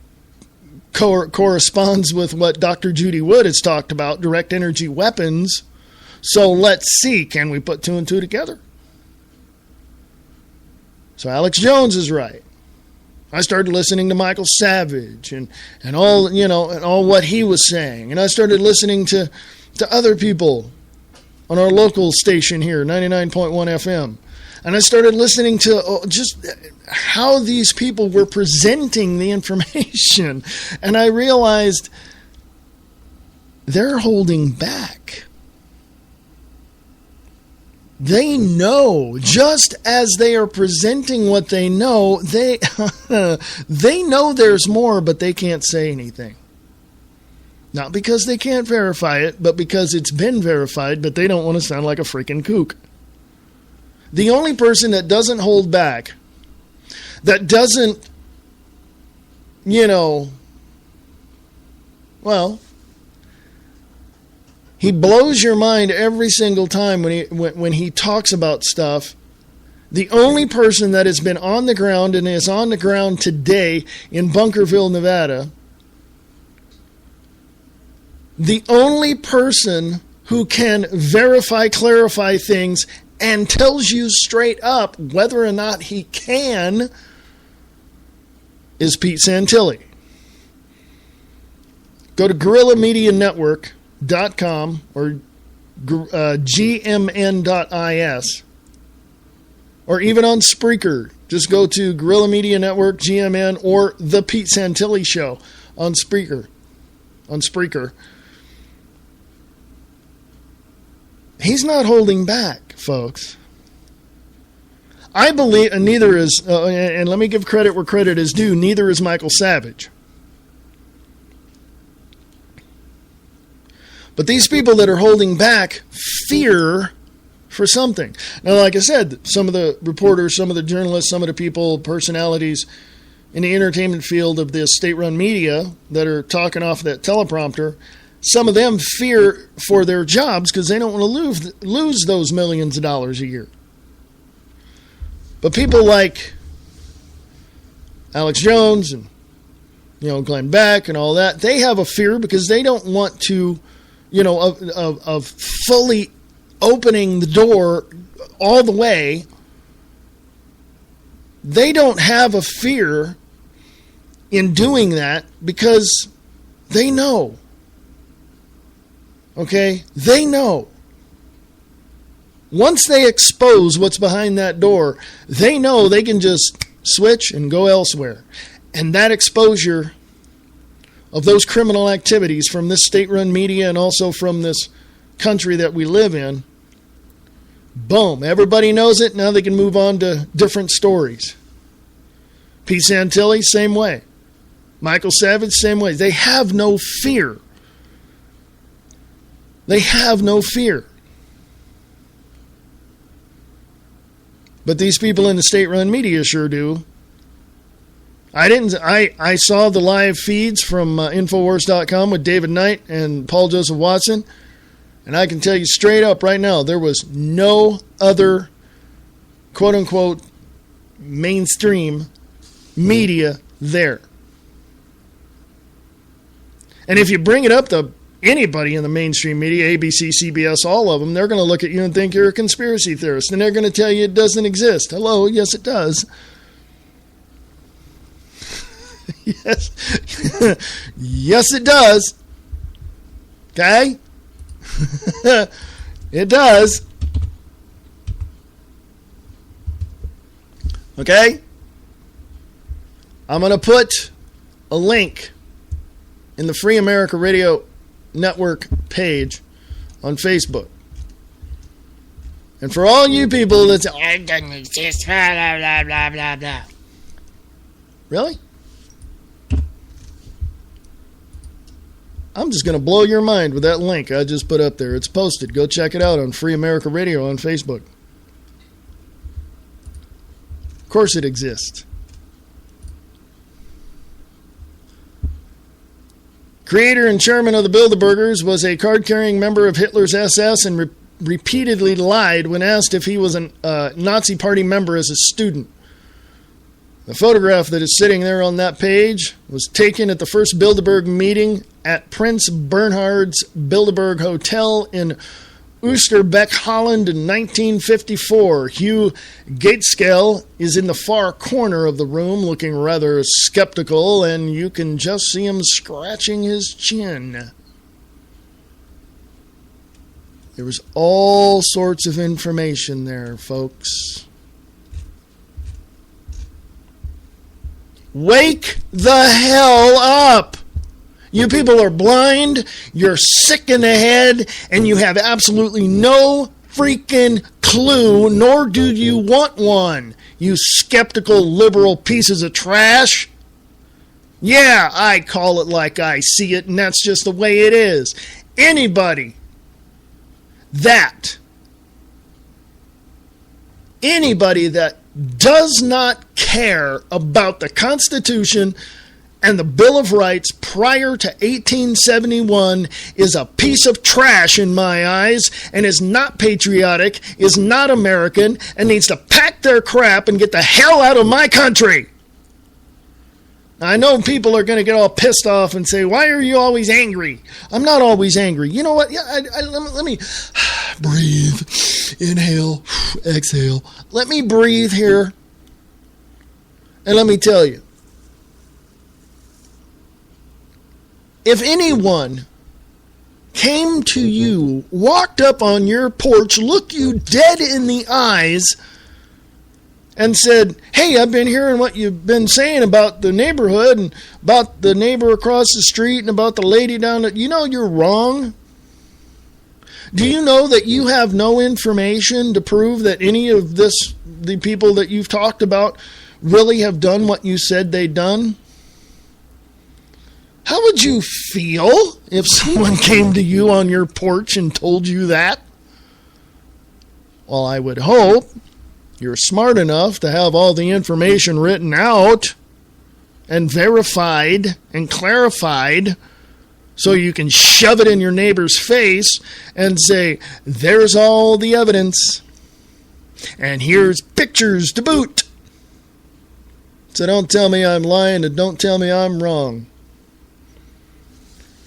corresponds with what Dr. Judy Wood has talked about, direct energy weapons. So let's see, can we put two and two together? So Alex Jones is right. I started listening to Michael Savage and all, you know, and all what he was saying. And I started listening to other people on our local station here, 99.1 FM. And I started listening to just how these people were presenting the information. And I realized they're holding back. They know, just as they are presenting what they know, they know there's more, but they can't say anything. Not because they can't verify it, but because it's been verified, but they don't want to sound like a freaking kook. The only person that doesn't hold back, that doesn't, you know, well, he blows your mind every single time when he talks about stuff. The only person that has been on the ground and is on the ground today in Bunkerville, Nevada, the only person who can verify, clarify things and tells you straight up whether or not he can is Pete Santilli. Go to GuerrillaMediaNetwork.com or gmn.is, or even on Spreaker. Just go to Guerrilla Media Network, GMN, or The Pete Santilli Show on Spreaker. He's not holding back, folks. I believe, and neither is, and let me give credit where credit is due, neither is Michael Savage. But these people that are holding back fear for something. Now, like I said, some of the reporters, some of the journalists, some of the people, personalities in the entertainment field of this state-run media that are talking off that teleprompter, some of them fear for their jobs because they don't want to lose those millions of dollars a year. But people like Alex Jones and, you know, Glenn Beck and all that, they have a fear because they don't want to, you know, of fully opening the door all the way. They don't have a fear in doing that because they know. Okay? They know. Once they expose what's behind that door, they know they can just switch and go elsewhere. And that exposure of those criminal activities from this state-run media and also from this country that we live in, boom, everybody knows it. Now they can move on to different stories. Pete Santilli, same way. Michael Savage, same way. They have no fear. They have no fear. But these people in the state-run media sure do. I saw the live feeds from Infowars.com with David Knight and Paul Joseph Watson, and I can tell you straight up right now, there was no other quote-unquote mainstream media there. And if you bring it up to anybody in the mainstream media, ABC, CBS, all of them, they're going to look at you and think you're a conspiracy theorist, and they're going to tell you it doesn't exist. Hello, yes it does. Yes. Yes, it does. Okay? It does. Okay? I'm going to put a link in the Free America Radio Network page on Facebook. And for all you people that say, it doesn't exist, blah, blah, blah, blah, blah. Really? I'm just going to blow your mind with that link I just put up there. It's posted. Go check it out on Free America Radio on Facebook. Of course it exists. Creator and chairman of the Bilderbergers was a card-carrying member of Hitler's SS and repeatedly lied when asked if he was a Nazi Party member as a student. The photograph that is sitting there on that page was taken at the first Bilderberg meeting at Prince Bernhard's Bilderberg Hotel in Oosterbeek, Holland in 1954. Hugh Gaitskell is in the far corner of the room looking rather skeptical, and you can just see him scratching his chin. There was all sorts of information there, folks. Wake the hell up! You people are blind, you're sick in the head, and you have absolutely no freaking clue, nor do you want one, you skeptical liberal pieces of trash. Yeah, I call it like I see it, and that's just the way it is. Anybody that does not care about the Constitution and the Bill of Rights prior to 1871 is a piece of trash in my eyes, and is not patriotic, is not American, and needs to pack their crap and get the hell out of my country. I know people are going to get all pissed off and say, why are you always angry? I'm not always angry. You know what? Yeah, let me breathe. Inhale, exhale. Let me breathe here. And let me tell you, if anyone came to you, walked up on your porch, looked you dead in the eyes, and said, hey, I've been hearing what you've been saying about the neighborhood and about the neighbor across the street and about the lady down there, you know you're wrong. Do you know that you have no information to prove that any of the people that you've talked about really have done what you said they'd done? How would you feel if someone came to you on your porch and told you that? Well, I would hope you're smart enough to have all the information written out and verified and clarified so you can shove it in your neighbor's face and say, there's all the evidence, and here's pictures to boot. So don't tell me I'm lying and don't tell me I'm wrong.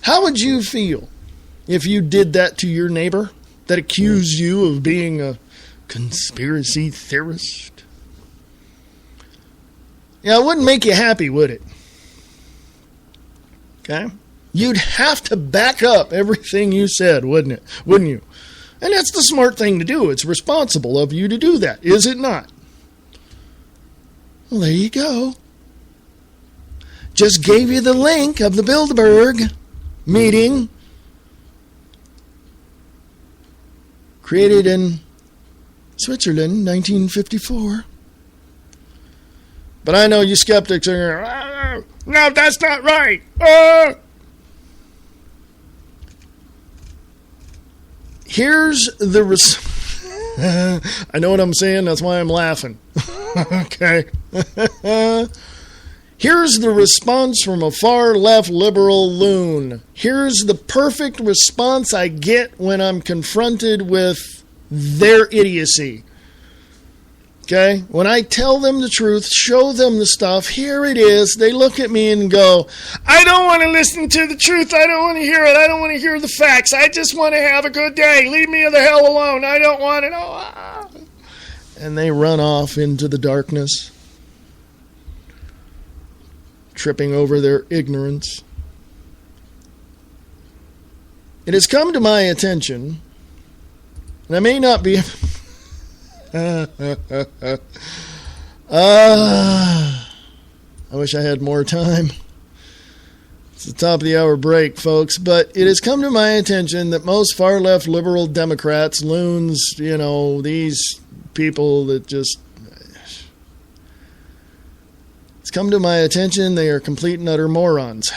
How would you feel if you did that to your neighbor that accused you of being a conspiracy theorist? Yeah, it wouldn't make you happy, would it? Okay? You'd have to back up everything you said, wouldn't it? Wouldn't you? And that's the smart thing to do. It's responsible of you to do that, is it not? Well, there you go. Just gave you the link of the Bilderberg meeting created in Switzerland, 1954. But I know you skeptics are, no, that's not right. Here's the I know what I'm saying, that's why I'm laughing. Okay. Here's the response from a far-left liberal loon. Here's the perfect response I get when I'm confronted with their idiocy. Okay? When I tell them the truth, show them the stuff, here it is, they look at me and go, I don't want to listen to the truth, I don't want to hear it, I don't want to hear the facts, I just want to have a good day, leave me the hell alone, I don't want it. And they run off into the darkness, tripping over their ignorance. It has come to my attention, and I may not be... I wish I had more time. It's the top of the hour break, folks, but it has come to my attention that most far-left liberal Democrats, loons, you know, these people that just... It's come to my attention they are complete and utter morons.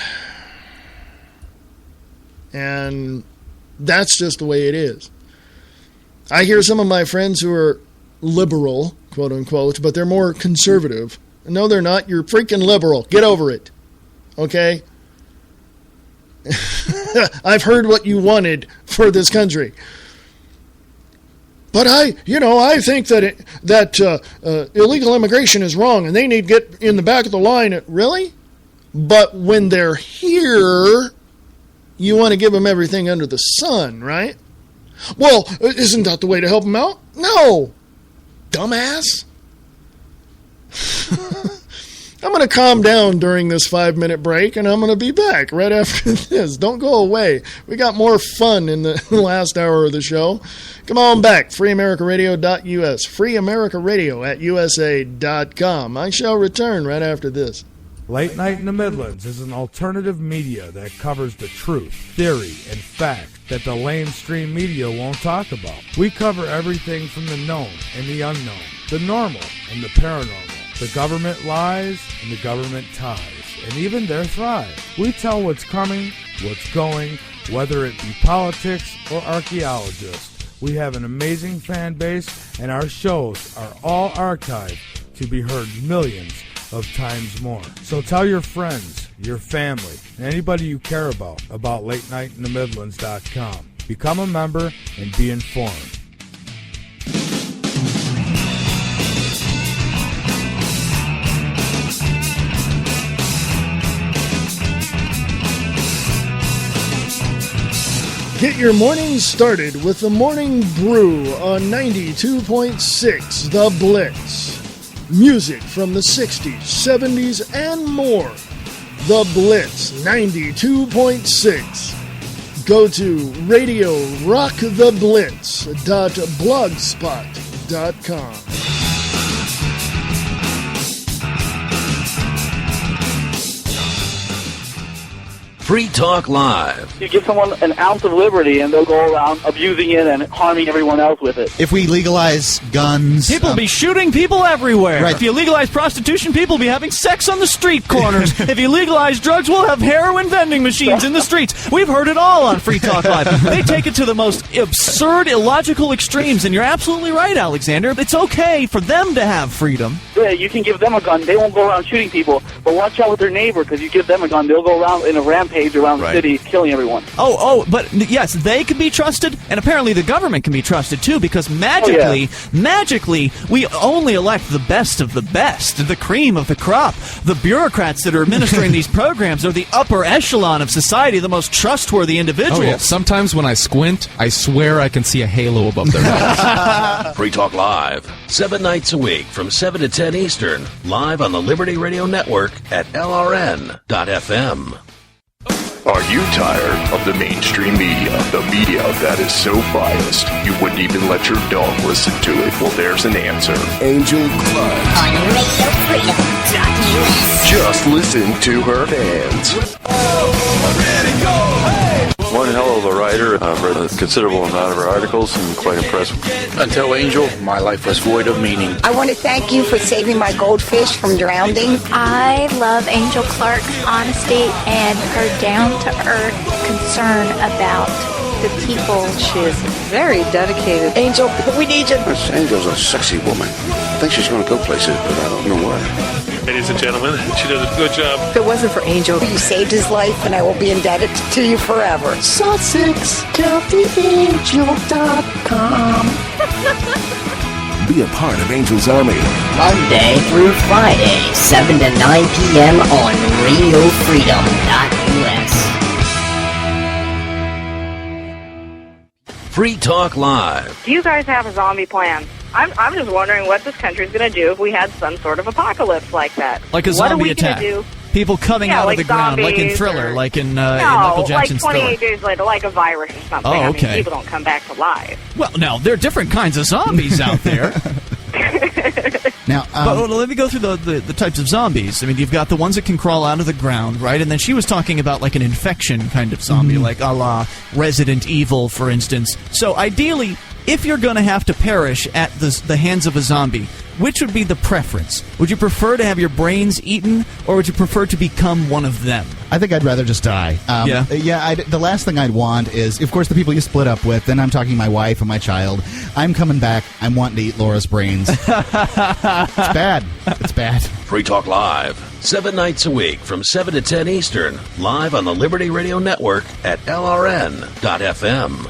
And that's just the way it is. I hear some of my friends who are liberal, quote unquote, but they're more conservative. No, they're not. You're freaking liberal. Get over it. Okay? I've heard what you wanted for this country. But I think that illegal immigration is wrong and they need to get in the back of the line. Really? But when they're here, you want to give them everything under the sun, right? Well, isn't that the way to help them out? No, dumbass. I'm going to calm down during this 5-minute break, and I'm going to be back right after this. Don't go away. We got more fun in the last hour of the show. Come on back, freeamericaradio.us, freeamericaradio@usa.com. I shall return right after this. Late Night in the Midlands is an alternative media that covers the truth, theory, and fact that the lamestream media won't talk about. We cover everything from the known and the unknown, the normal and the paranormal, the government lies and the government ties, and even their thrive. We tell what's coming, what's going, whether it be politics or archaeologists. We have an amazing fan base, and our shows are all archived to be heard millions of times more. So tell your friends, your family, and anybody you care about LateNightInTheMidlands.com. Become a member and be informed. Get your morning started with the Morning Brew on 92.6 The Blitz. Music from the 60s, 70s, and more. The Blitz 92.6. Go to radiorocktheblitz.blogspot.com. Free Talk Live. You give someone an ounce of liberty and they'll go around abusing it and harming everyone else with it. If we legalize guns... People will be shooting people everywhere. Right. If you legalize prostitution, people will be having sex on the street corners. If you legalize drugs, we'll have heroin vending machines in the streets. We've heard it all on Free Talk Live. They take it to the most absurd, illogical extremes, and you're absolutely right, Alexander. It's okay for them to have freedom. Yeah, you can give them a gun. They won't go around shooting people. But watch out with their neighbor, because you give them a gun, they'll go around in a rampage around the city killing everyone. But yes, they can be trusted, and apparently the government can be trusted too, because magically, we only elect the best of the best, the cream of the crop. The bureaucrats that are administering these programs are the upper echelon of society, the most trustworthy individuals. Oh, yeah. Sometimes when I squint, I swear I can see a halo above their heads. Free Talk Live, 7 nights a week from 7 to 10 Eastern, live on the Liberty Radio Network at LRN.FM. Are you tired of the mainstream media? The media that is so biased, you wouldn't even let your dog listen to it? Well, there's an answer. Angel Clark. On RadioFreedom.us. Just listen to her fans. One hell of a writer. I've read a considerable amount of her articles and quite impressed. Until Angel, my life was void of meaning. I want to thank you for saving my goldfish from drowning. I love Angel Clark's honesty and her down-to-earth concern about the people. She is very dedicated. Angel, we need you. This Angel's a sexy woman. I think she's going to go places, but I don't know where. Ladies and gentlemen, she does a good job. If it wasn't for Angel, you saved his life, and I will be indebted to you forever. SussexCountyAngel.com. Be a part of Angel's Army. Monday through Friday, 7 to 9 p.m. on RadioFreedom.us. Free Talk Live. Do you guys have a zombie plan? I'm just wondering what this country's going to do if we had some sort of apocalypse like that. Like a zombie attack. Do? People coming out of the ground, like in Thriller, like in Michael Jackson's like 28 Thriller. days later, like a virus or something. Oh, okay. I mean, people don't come back to life. Well, now, there are different kinds of zombies out there. Now, but let me go through the types of zombies. I mean, you've got the ones that can crawl out of the ground, right? And then she was talking about like an infection kind of zombie, like a la Resident Evil, for instance. So ideally, if you're going to have to perish at the hands of a zombie, which would be the preference? Would you prefer to have your brains eaten, or would you prefer to become one of them? I think I'd rather just die. The last thing I'd want is, of course, the people you split up with. Then I'm talking my wife and my child. I'm coming back. I'm wanting to eat Laura's brains. It's bad. It's bad. Free Talk Live, 7 nights a week from 7 to 10 Eastern, live on the Liberty Radio Network at LRN.FM.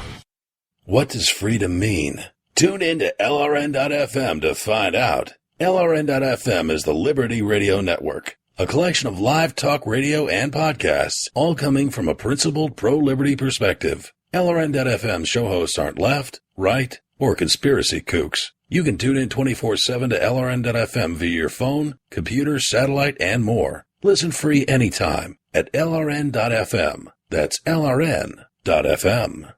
What does freedom mean? Tune in to LRN.FM to find out. LRN.FM is the Liberty Radio Network, a collection of live talk radio and podcasts, all coming from a principled pro-liberty perspective. LRN.FM show hosts aren't left, right, or conspiracy kooks. You can tune in 24/7 to LRN.FM via your phone, computer, satellite, and more. Listen free anytime at LRN.FM. That's LRN.FM.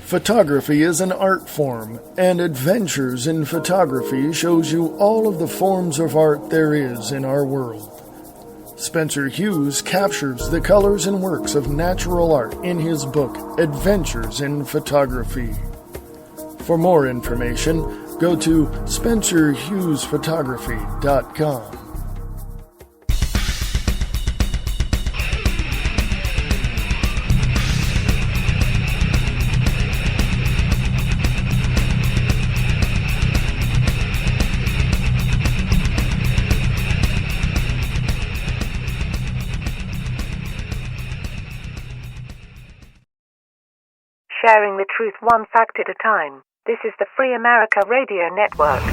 Photography is an art form, and Adventures in Photography shows you all of the forms of art there is in our world. Spencer Hughes captures the colors and works of natural art in his book, Adventures in Photography. For more information, go to SpencerHughesPhotography.com. Sharing the truth one fact at a time. This is the Free America Radio Network.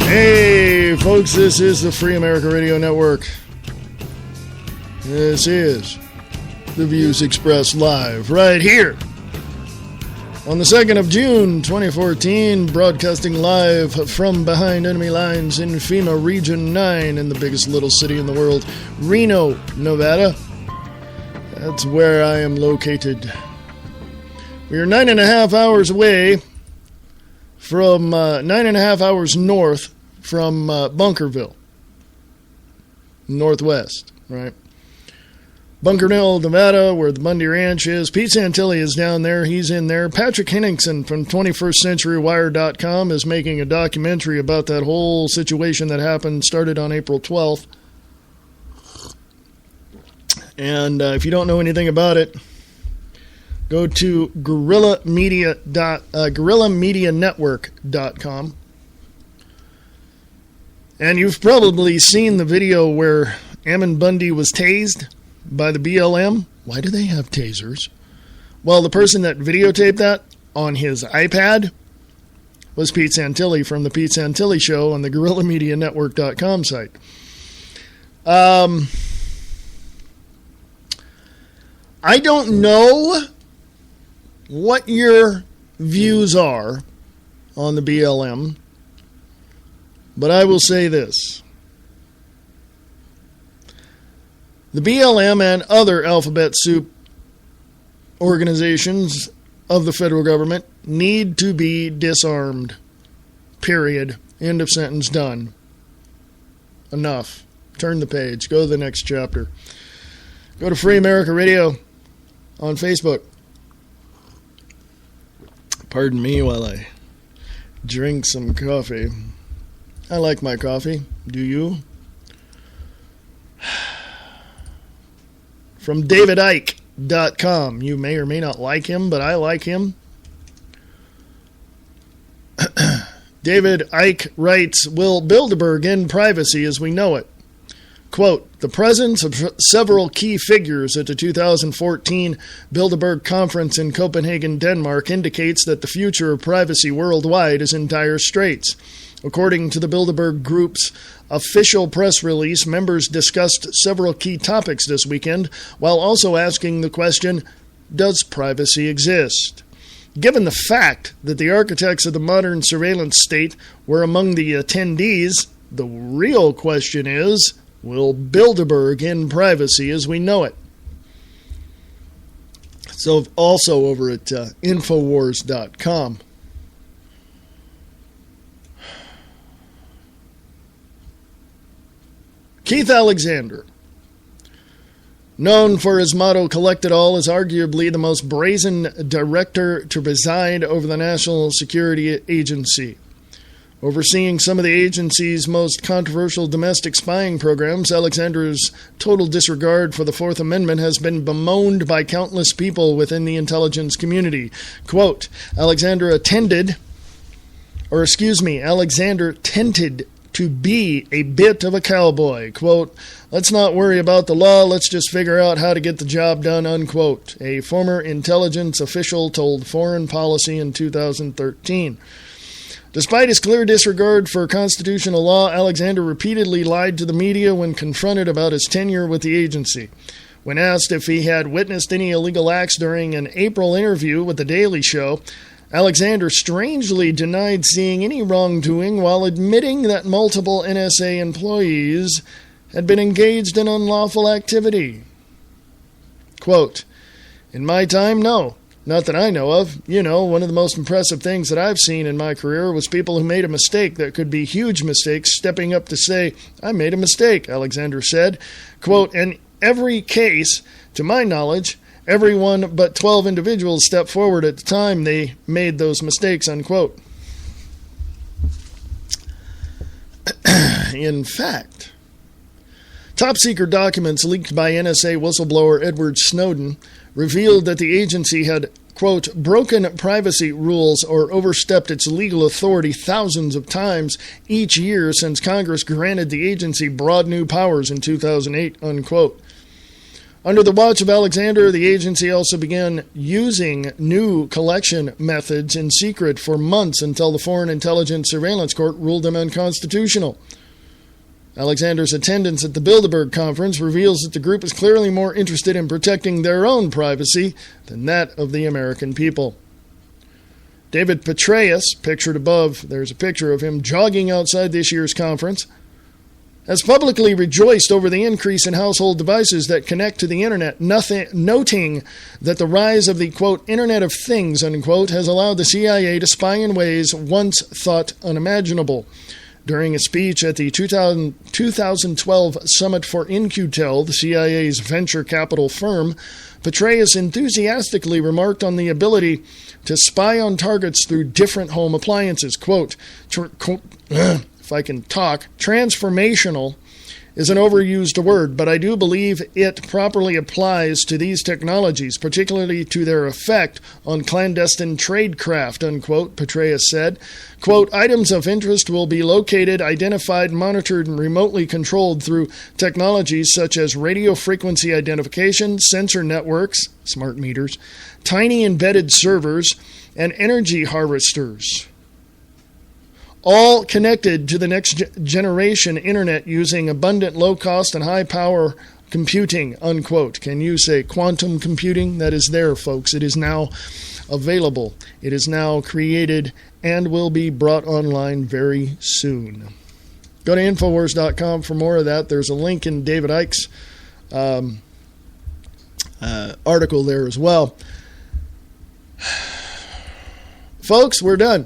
Hey, folks, this is the Free America Radio Network. This is the Views Expressed live right here on the 2nd of June, 2014, broadcasting live from behind enemy lines in FEMA Region 9 in the biggest little city in the world, Reno, Nevada. That's where I am located. We are 9.5 hours away from 9.5 hours north from Bunkerville, northwest, right? Bunkerville, Nevada, where the Bundy Ranch is. Pete Santilli is down there. He's in there. Patrick Henningsen from 21stCenturyWire.com is making a documentary about that whole situation that happened, started on April 12th. And if you don't know anything about it, go to guerrillamedianetwork.com. And you've probably seen the video where Ammon Bundy was tased by the BLM. Why do they have tasers? Well, the person that videotaped that on his iPad was Pete Santilli from the Pete Santilli Show on the guerrillamedianetwork.com site. I don't know what your views are on the BLM, but I will say this. The BLM and other alphabet soup organizations of the federal government need to be disarmed. Period. End of sentence. Done. Enough. Turn the page. Go to the next chapter. Go to Free America Radio on Facebook. Pardon me while I drink some coffee. I like my coffee. Do you? From DavidIke.com. You may or may not like him, but I like him. David Ike writes, will Bilderberg end privacy as we know it? Quote, the presence of several key figures at the 2014 Bilderberg conference in Copenhagen, Denmark, indicates that the future of privacy worldwide is in dire straits. According to the Bilderberg Group's official press release, members discussed several key topics this weekend, while also asking the question, does privacy exist? Given the fact that the architects of the modern surveillance state were among the attendees, the real question is, will Bilderberg end privacy as we know it? So also over at Infowars.com. Keith Alexander, known for his motto, "Collect it all," is arguably the most brazen director to preside over the National Security Agency. Overseeing some of the agency's most controversial domestic spying programs, Alexander's total disregard for the Fourth Amendment has been bemoaned by countless people within the intelligence community. Quote, Alexander tended to be a bit of a cowboy. Quote, let's not worry about the law, let's just figure out how to get the job done, unquote. A former intelligence official told Foreign Policy in 2013. Despite his clear disregard for constitutional law, Alexander repeatedly lied to the media when confronted about his tenure with the agency. When asked if he had witnessed any illegal acts during an April interview with The Daily Show, Alexander strangely denied seeing any wrongdoing while admitting that multiple NSA employees had been engaged in unlawful activity. Quote, in my time, no. Not that I know of. You know, one of the most impressive things that I've seen in my career was people who made a mistake that could be huge mistakes stepping up to say, I made a mistake, Alexander said. Quote, in every case, to my knowledge, everyone but 12 individuals stepped forward at the time they made those mistakes, unquote. In fact, top-secret documents leaked by NSA whistleblower Edward Snowden revealed that the agency had, quote, broken privacy rules or overstepped its legal authority thousands of times each year since Congress granted the agency broad new powers in 2008, unquote. Under the watch of Alexander, the agency also began using new collection methods in secret for months until the Foreign Intelligence Surveillance Court ruled them unconstitutional. Alexander's attendance at the Bilderberg conference reveals that the group is clearly more interested in protecting their own privacy than that of the American people. David Petraeus, pictured above, there's a picture of him jogging outside this year's conference, has publicly rejoiced over the increase in household devices that connect to the internet, noting that the rise of the, quote, Internet of Things, unquote, has allowed the CIA to spy in ways once thought unimaginable. During a speech at the 2012 Summit for In-Q-Tel, the CIA's venture capital firm, Petraeus enthusiastically remarked on the ability to spy on targets through different home appliances. Quote, if I can talk, transformational is an overused word, but I do believe it properly applies to these technologies, particularly to their effect on clandestine tradecraft, unquote, Petraeus said. Quote, items of interest will be located, identified, monitored, and remotely controlled through technologies such as radio frequency identification, sensor networks, smart meters, tiny embedded servers, and energy harvesters, all connected to the next generation internet using abundant low-cost and high-power computing, unquote. Can you say quantum computing? That is there, folks. It is now available. It is now created and will be brought online very soon. Go to Infowars.com for more of that. There's a link in David Icke's article there as well. Folks, we're done.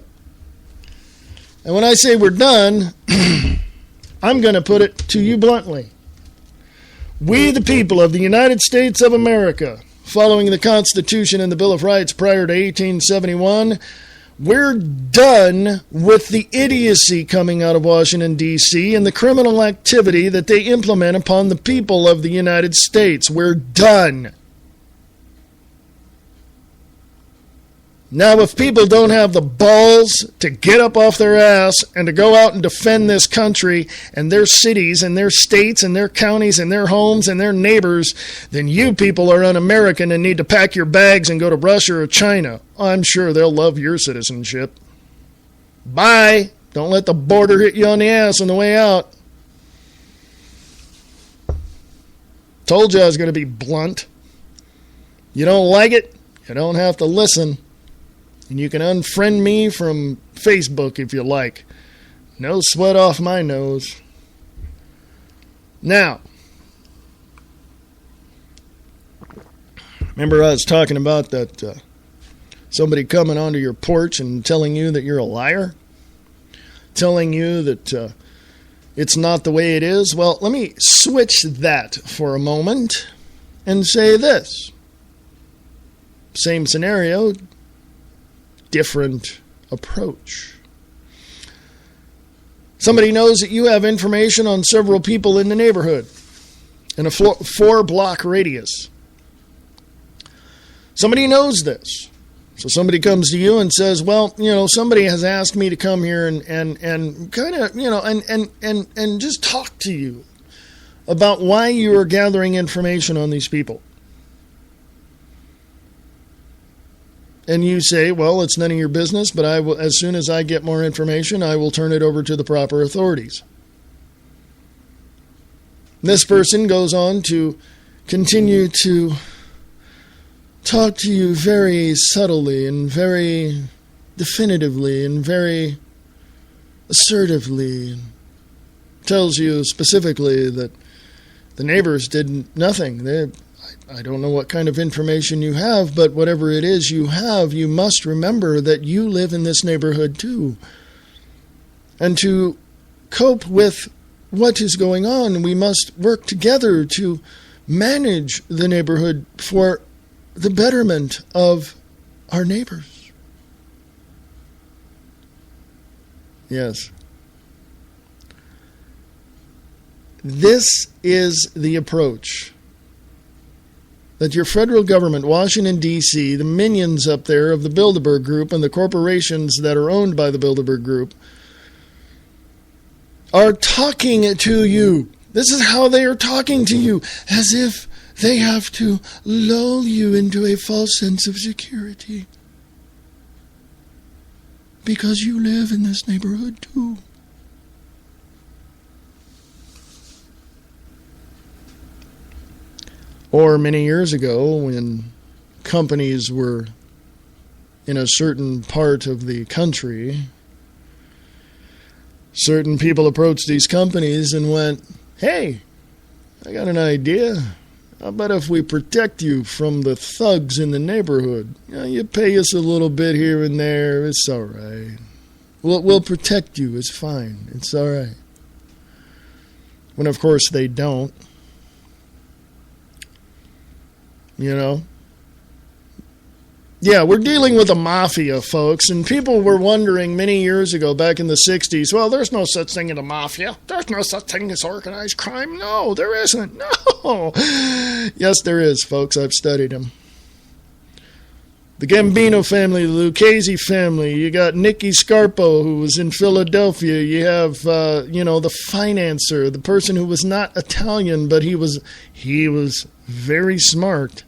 And when I say we're done, I'm going to put it to you bluntly. We, the people of the United States of America, following the Constitution and the Bill of Rights prior to 1871, we're done with the idiocy coming out of Washington, D.C. and the criminal activity that they implement upon the people of the United States. We're done. Now, if people don't have the balls to get up off their ass and to go out and defend this country and their cities and their states and their counties and their homes and their neighbors, then you people are un-American and need to pack your bags and go to Russia or China. I'm sure they'll love your citizenship. Bye. Don't let the border hit you on the ass on the way out. Told you I was going to be blunt. You don't like it? You don't have to listen. And you can unfriend me from Facebook if you like. No sweat off my nose. Now, Remember I was talking about that somebody coming onto your porch and telling you that you're a liar? Telling you that it's not the way it is? Well, let me switch that for a moment and say this. Same scenario, different approach. Somebody knows that you have information on several people in the neighborhood in a 4-block radius. Somebody knows this. So somebody comes to you and says, well, somebody has asked me to come here and kind of, and just talk to you about why you are gathering information on these people. And you say, well, it's none of your business, but I will, as soon as I get more information, I will turn it over to the proper authorities. This person goes on to continue to talk to you very subtly and very definitively and very assertively. Tells you specifically that the neighbors did nothing. I don't know what kind of information you have, but whatever it is you have, you must remember that you live in this neighborhood too. And to cope with what is going on, we must work together to manage the neighborhood for the betterment of our neighbors. Yes. This is the approach that your federal government, Washington, D.C., the minions up there of the Bilderberg Group and the corporations that are owned by the Bilderberg Group are talking to you. This is how they are talking to you, as if they have to lull you into a false sense of security. Because you live in this neighborhood too. Or many years ago, when companies were in a certain part of the country, certain people approached these companies and went, hey, I got an idea. How about if we protect you from the thugs in the neighborhood? You pay us a little bit here and there. It's all right. We'll protect you. It's fine. It's all right. When, of course, they don't. Yeah, we're dealing with a mafia, folks, and people were wondering many years ago, back in the 60s, well, there's no such thing as a mafia. There's no such thing as organized crime. No, there isn't. No. Yes, there is, folks. I've studied them. The Gambino family, the Lucchese family. You got Nicky Scarpo, who was in Philadelphia. You have, the financer, the person who was not Italian, but he was very smart.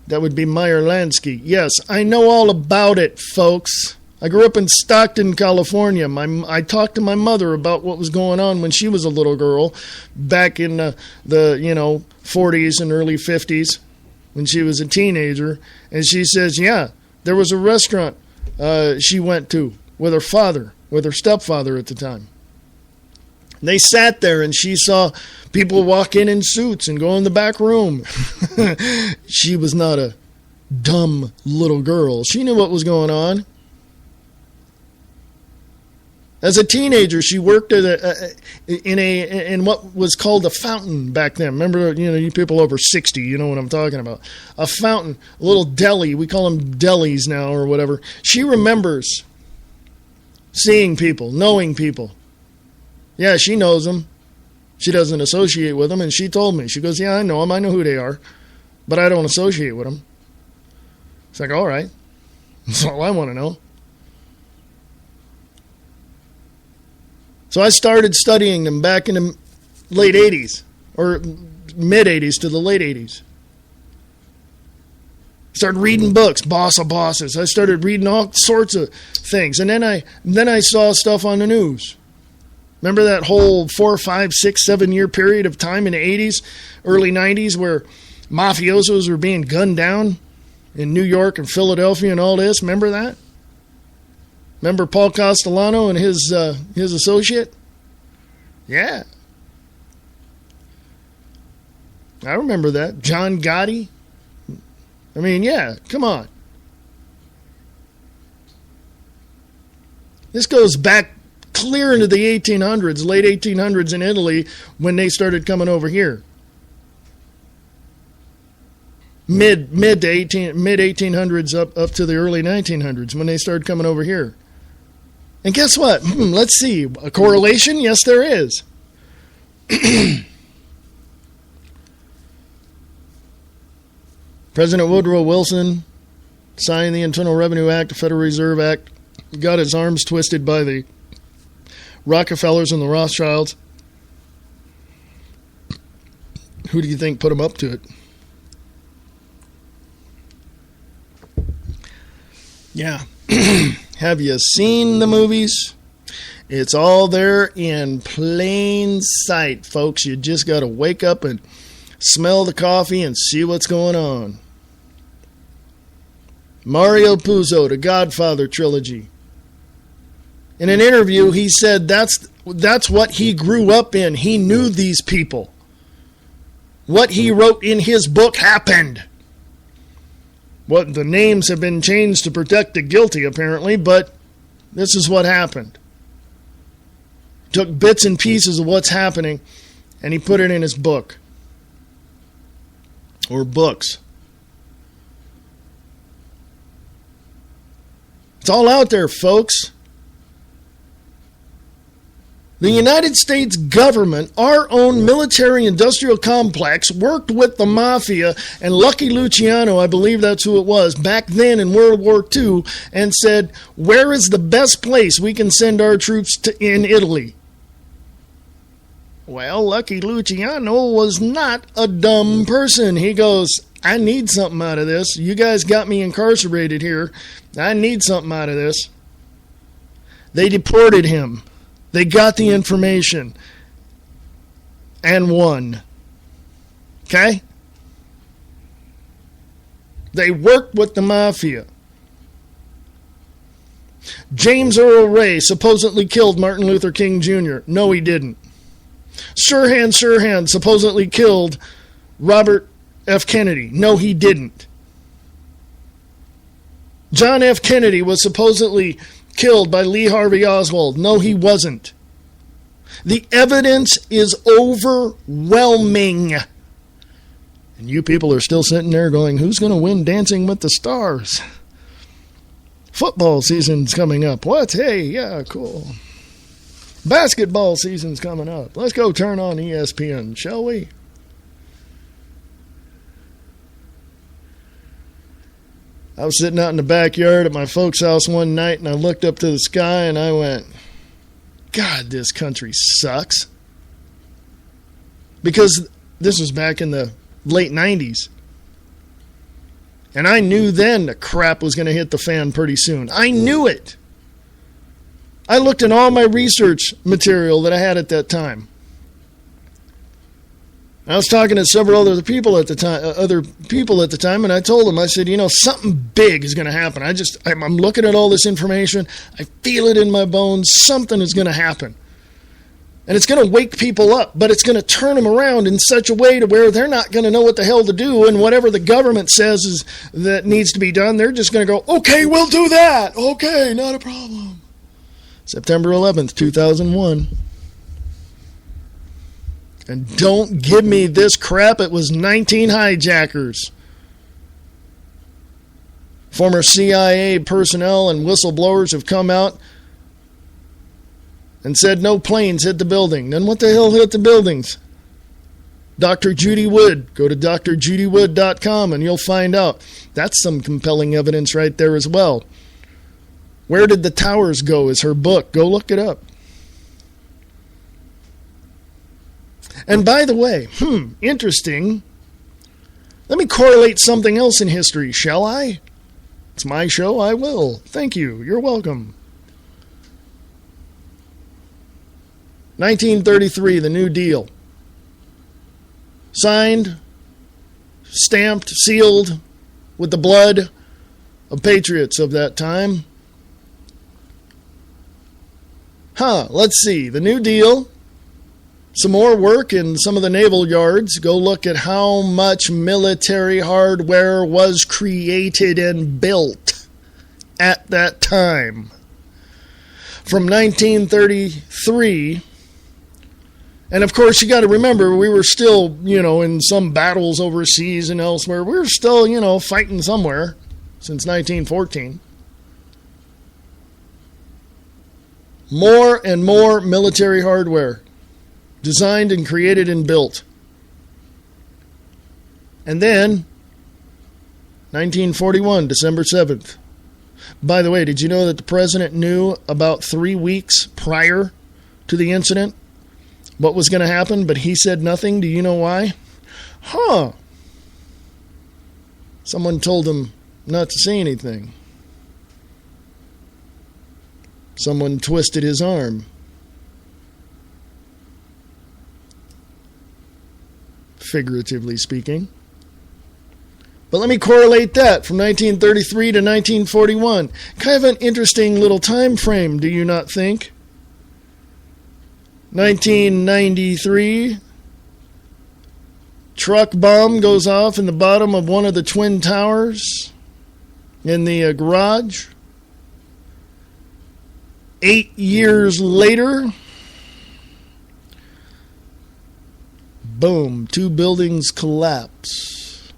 That would be Meyer Lansky. Yes, I know all about it, folks. I grew up in Stockton, California. I talked to my mother about what was going on when she was a little girl back in the 40s and early 50s when she was a teenager. And she says, yeah, there was a restaurant she went to with her father, with her stepfather at the time. They sat there and she saw people walk in suits and go in the back room. She was not a dumb little girl. She knew what was going on. As a teenager, she worked at in what was called a fountain back then. Remember, you people over 60, you know what I'm talking about. A fountain, a little deli. We call them delis now or whatever. She remembers seeing people, knowing people. Yeah, she knows them. She doesn't associate with them, and she told me. She goes, yeah, I know them. I know who they are, but I don't associate with them. It's like, all right. That's all I want to know. So I started studying them back in the late 80s, or mid-80s to the late 80s. Started reading books, Boss of Bosses. I started reading all sorts of things. And then I saw stuff on the news. Remember that whole 4, 5, 6, 7 year period of time in the 80s, early 90s, where mafiosos were being gunned down in New York and Philadelphia and all this? Remember that? Remember Paul Castellano and his associate? Yeah. I remember that. John Gotti. I mean, yeah, come on. This goes back clear into the 1800s, late 1800s in Italy, when they started coming over here. Mid 1800s up to the early 1900s when they started coming over here. And guess what? Let's see. A correlation? Yes, there is. President Woodrow Wilson signed the Internal Revenue Act, the Federal Reserve Act, got his arms twisted by the Rockefellers and the Rothschilds. Who do you think put him up to it? Yeah. Have you seen the movies? It's all there in plain sight, folks. You just got to wake up and smell the coffee and see what's going on. Mario Puzo, the Godfather trilogy. In an interview, he said that's what he grew up in. He knew these people. What he wrote in his book happened. What the names have been changed to protect the guilty, apparently, but this is what happened. Took bits and pieces of what's happening, and he put it in his book. Or books. It's all out there, folks. The United States government, our own military-industrial complex, worked with the mafia and Lucky Luciano, I believe that's who it was, back then in World War II, and said, where is the best place we can send our troops to in Italy? Well, Lucky Luciano was not a dumb person. He goes, I need something out of this. You guys got me incarcerated here. I need something out of this. They deported him. They got the information and won. Okay? They worked with the mafia. James Earl Ray supposedly killed Martin Luther King Jr. No, he didn't. Sirhan supposedly killed Robert F. Kennedy. No, he didn't. John F. Kennedy was supposedly killed by Lee Harvey Oswald. No, he wasn't. The evidence is overwhelming. And you people are still sitting there going, who's going to win Dancing with the Stars? Football season's coming up. What? Hey, yeah, cool. Basketball season's coming up. Let's go turn on ESPN, shall we? I was sitting out in the backyard at my folks' house one night, and I looked up to the sky, and I went, God, this country sucks. Because this was back in the late 90s. And I knew then the crap was going to hit the fan pretty soon. I knew it. I looked at all my research material that I had at that time. I was talking to several other people at the time, and I told them, I said, something big is going to happen. I'm looking at all this information. I feel it in my bones. Something is going to happen. And it's going to wake people up, but it's going to turn them around in such a way to where they're not going to know what the hell to do, and whatever the government says is that needs to be done, they're just going to go, okay, we'll do that. Okay, not a problem. September 11th, 2001. And don't give me this crap. It was 19 hijackers. Former CIA personnel and whistleblowers have come out and said no planes hit the building. Then what the hell hit the buildings? Dr. Judy Wood. Go to drjudywood.com and you'll find out. That's some compelling evidence right there as well. Where Did the Towers Go is her book. Go look it up. And by the way, interesting. Let me correlate something else in history, shall I? It's my show, I will. Thank you. You're welcome. 1933, the New Deal. Signed, stamped, sealed with the blood of patriots of that time. Let's see. The New Deal, some more work in some of the naval yards. Go look at how much military hardware was created and built at that time. From 1933, and of course you got to remember, we were still, in some battles overseas and elsewhere. We were still, fighting somewhere since 1914. More and more military hardware designed and created and built. And then, 1941, December 7th. By the way, did you know that the president knew about 3 weeks prior to the incident what was going to happen, but he said nothing? Do you know why? Someone told him not to say anything. Someone twisted his arm. Figuratively speaking. But let me correlate that from 1933 to 1941. Kind of an interesting little time frame, do you not think? 1993, truck bomb goes off in the bottom of one of the Twin Towers in the garage. 8 years later, boom, 2 buildings collapse.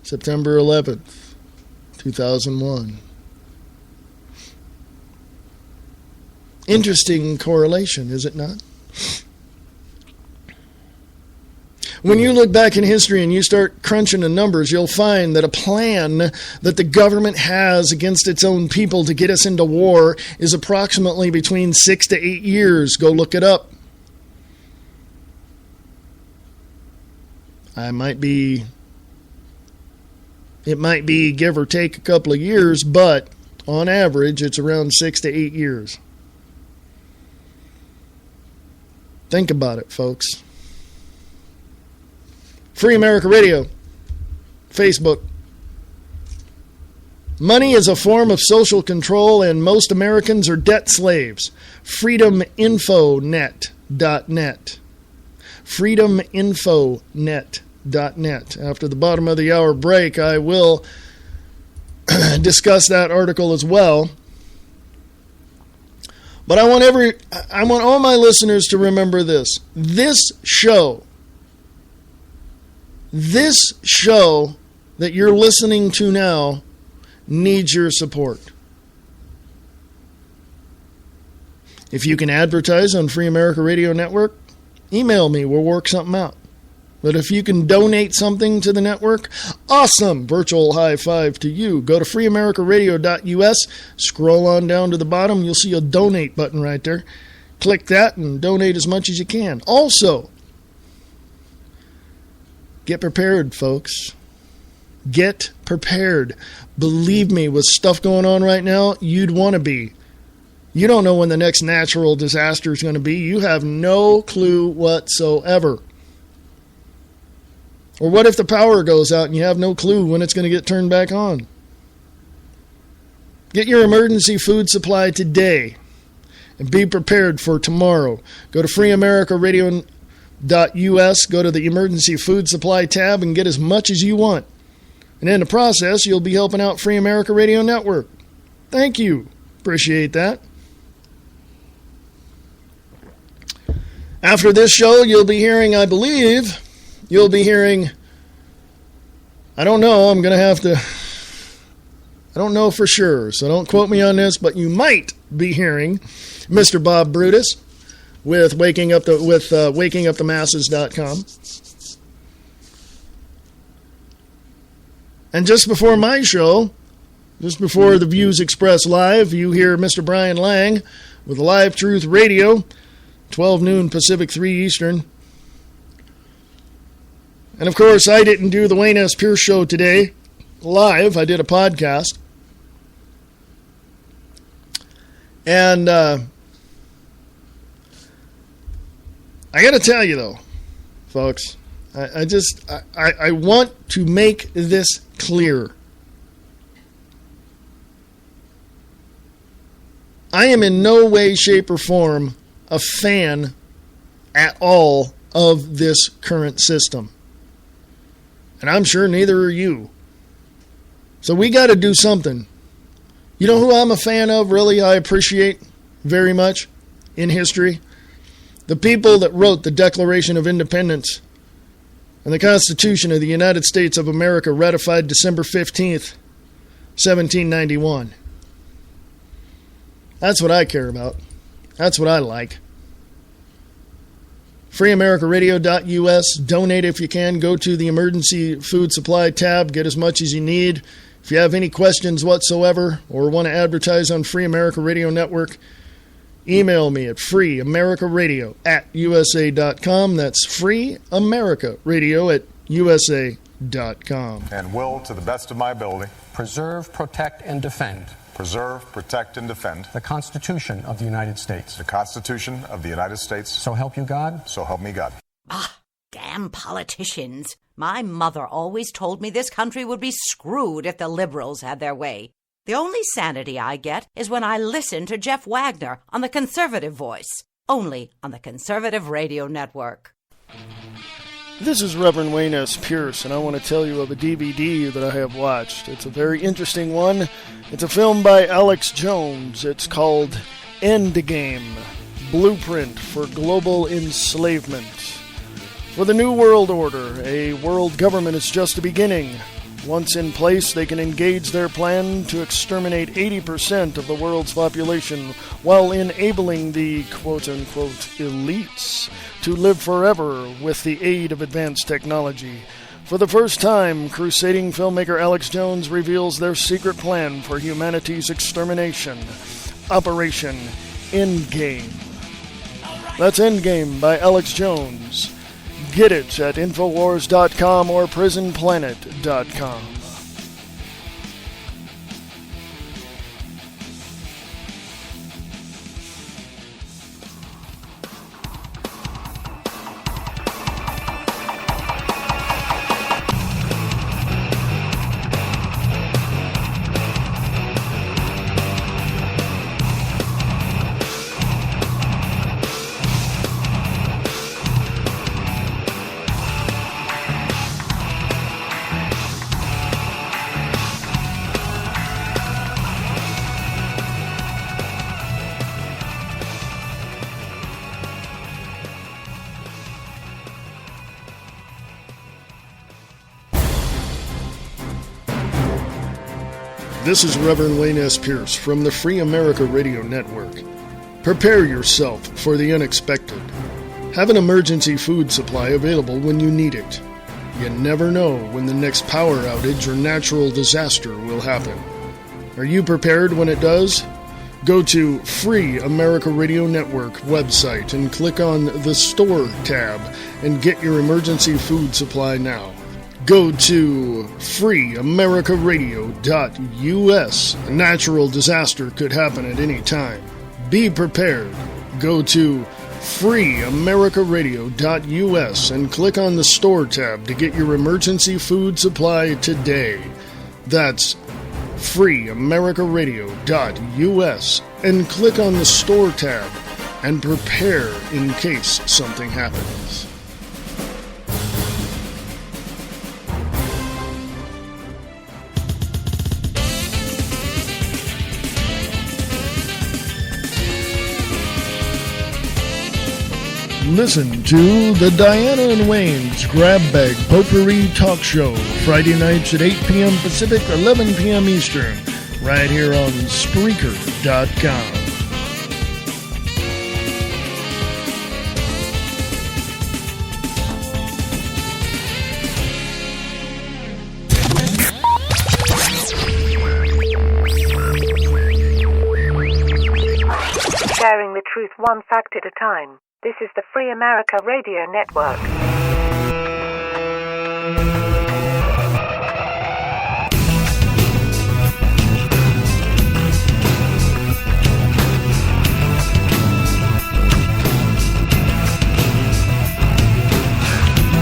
September 11th, 2001. Interesting correlation, is it not? When you look back in history and you start crunching the numbers, you'll find that a plan that the government has against its own people to get us into war is approximately between 6 to 8 years. Go look it up. It might be give or take a couple of years, but on average, it's around 6 to 8 years. Think about it, folks. Free America Radio, Facebook. Money is a form of social control, and most Americans are debt slaves. FreedomInfoNet.net. FreedomInfoNet.net. After the bottom of the hour break, I will discuss that article as well. But I want all my listeners to remember this. This show that you're listening to now needs your support. If you can advertise on Free America Radio Network, email me. We'll work something out. But if you can donate something to the network, awesome. Virtual high five to you. Go to freeamericaradio.us. Scroll on down to the bottom. You'll see a donate button right there. Click that and donate as much as you can. Also, get prepared, folks. Get prepared. Believe me, with stuff going on right now, you'd want to be. You don't know when the next natural disaster is going to be. You have no clue whatsoever. Or what if the power goes out and you have no clue when it's going to get turned back on? Get your emergency food supply today and be prepared for tomorrow. Go to freeamericaradio.us, go to the emergency food supply tab and get as much as you want. And in the process, you'll be helping out Free America Radio Network. Thank you. Appreciate that. After this show, you'll be hearing, I believe, I don't know, I don't know for sure, so don't quote me on this, but you might be hearing Mr. Bob Brutus with wakingupthemasses.com. And just before my show, just before the Views Express Live, you hear Mr. Brian Lang with Live Truth Radio, 12 noon Pacific, 3 Eastern. And of course, I didn't do the Wayne S. Pierce Show today live. I did a podcast. And I got to tell you, though, folks, I want to make this clear. I am in no way, shape, or form a fan at all of this current system. And I'm sure neither are you. So we got to do something. You know who I'm a fan of, really, I appreciate very much in history? The people that wrote the Declaration of Independence and the Constitution of the United States of America, ratified December 15th, 1791. That's what I care about. That's what I like. FreeAmericaRadio.us. Donate if you can. Go to the Emergency Food Supply tab. Get as much as you need. If you have any questions whatsoever or want to advertise on Free America Radio Network, email me at freeamericaradio@usa.com. That's freeamericaradio@usa.com. And will, to the best of my ability, preserve, protect, and defend. Preserve, protect, and defend. The Constitution of the United States. The Constitution of the United States. So help you God. So help me God. Ah, damn politicians. My mother always told me this country would be screwed if the liberals had their way. The only sanity I get is when I listen to Jeff Wagner on The Conservative Voice, only on the Conservative Radio Network. This is Reverend Wayne S. Pierce, and I want to tell you of a DVD that I have watched. It's a very interesting one. It's a film by Alex Jones. It's called Endgame, Blueprint for Global Enslavement. For the New World Order, a world government is just a beginning. Once in place, they can engage their plan to exterminate 80% of the world's population while enabling the quote-unquote elites to live forever with the aid of advanced technology. For the first time, crusading filmmaker Alex Jones reveals their secret plan for humanity's extermination. Operation Endgame. That's Endgame by Alex Jones. Get it at Infowars.com or PrisonPlanet.com. This is Reverend Wayne S. Pierce from the Free America Radio Network. Prepare yourself for the unexpected. Have an emergency food supply available when you need it. You never know when the next power outage or natural disaster will happen. Are you prepared when it does? Go to Free America Radio Network website and click on the Store tab and get your emergency food supply now. Go to freeamericaradio.us. A natural disaster could happen at any time. Be prepared. Go to freeamericaradio.us and click on the Store tab to get your emergency food supply today. That's freeamericaradio.us and click on the Store tab and prepare in case something happens. Listen to the Diana and Wayne's Grab Bag Potpourri Talk Show, Friday nights at 8 p.m. Pacific, 11 p.m. Eastern, right here on Spreaker.com. Sharing the truth one fact at a time. This is the Free America Radio Network.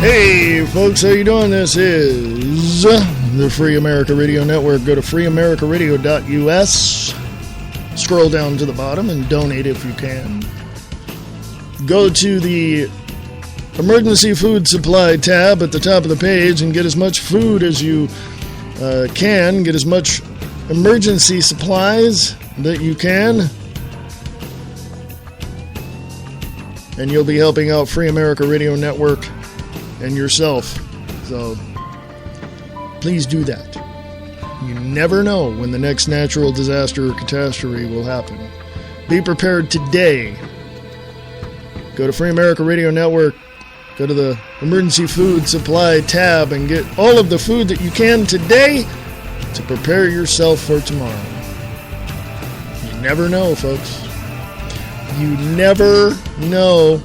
Hey folks, how you doing? This is the Free America Radio Network. Go to freeamericaradio.us. Scroll down to the bottom and donate if you can. Go to the Emergency Food Supply tab at the top of the page and get as much food as you can. Get as much emergency supplies that you can. And you'll be helping out Free America Radio Network and yourself. So please do that. You never know when the next natural disaster or catastrophe will happen. Be prepared today. Go to Free America Radio Network. Go to the Emergency Food Supply tab and get all of the food that you can today to prepare yourself for tomorrow. You never know, folks. You never know.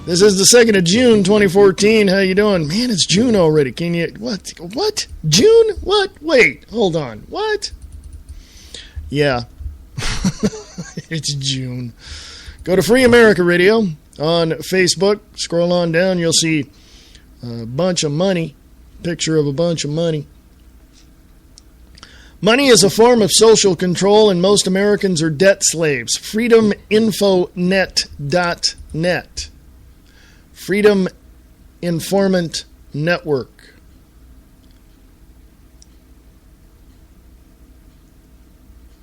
This is the 2nd of June, 2014. How you doing? Man, it's June already. Can you... What? June? What? Wait, hold on. What? Yeah. It's June. Go to Free America Radio on Facebook. Scroll on down. You'll see a bunch of money. Picture of a bunch of money. Money is a form of social control, and most Americans are debt slaves. FreedomInfoNet.net. Freedom Informant Network.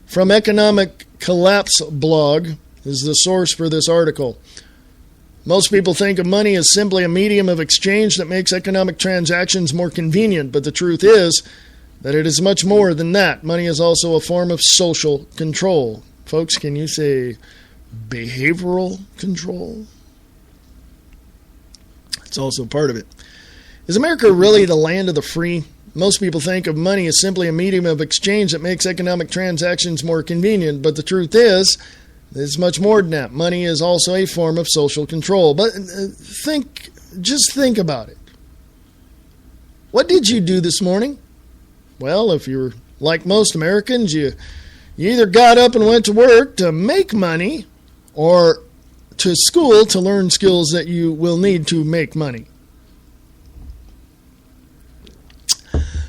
From Economic Collapse blog is the source for this article. Most people think of money as simply a medium of exchange that makes economic transactions more convenient, but the truth is that it is much more than that. Money is also a form of social control. Folks, can you say behavioral control? It's also part of it. Is America really the land of the free? Most people think of money as simply a medium of exchange that makes economic transactions more convenient, but the truth is it's much more than that. Money is also a form of social control. But just think about it. What did you do this morning? Well, if you're like most Americans, you either got up and went to work to make money or to school to learn skills that you will need to make money.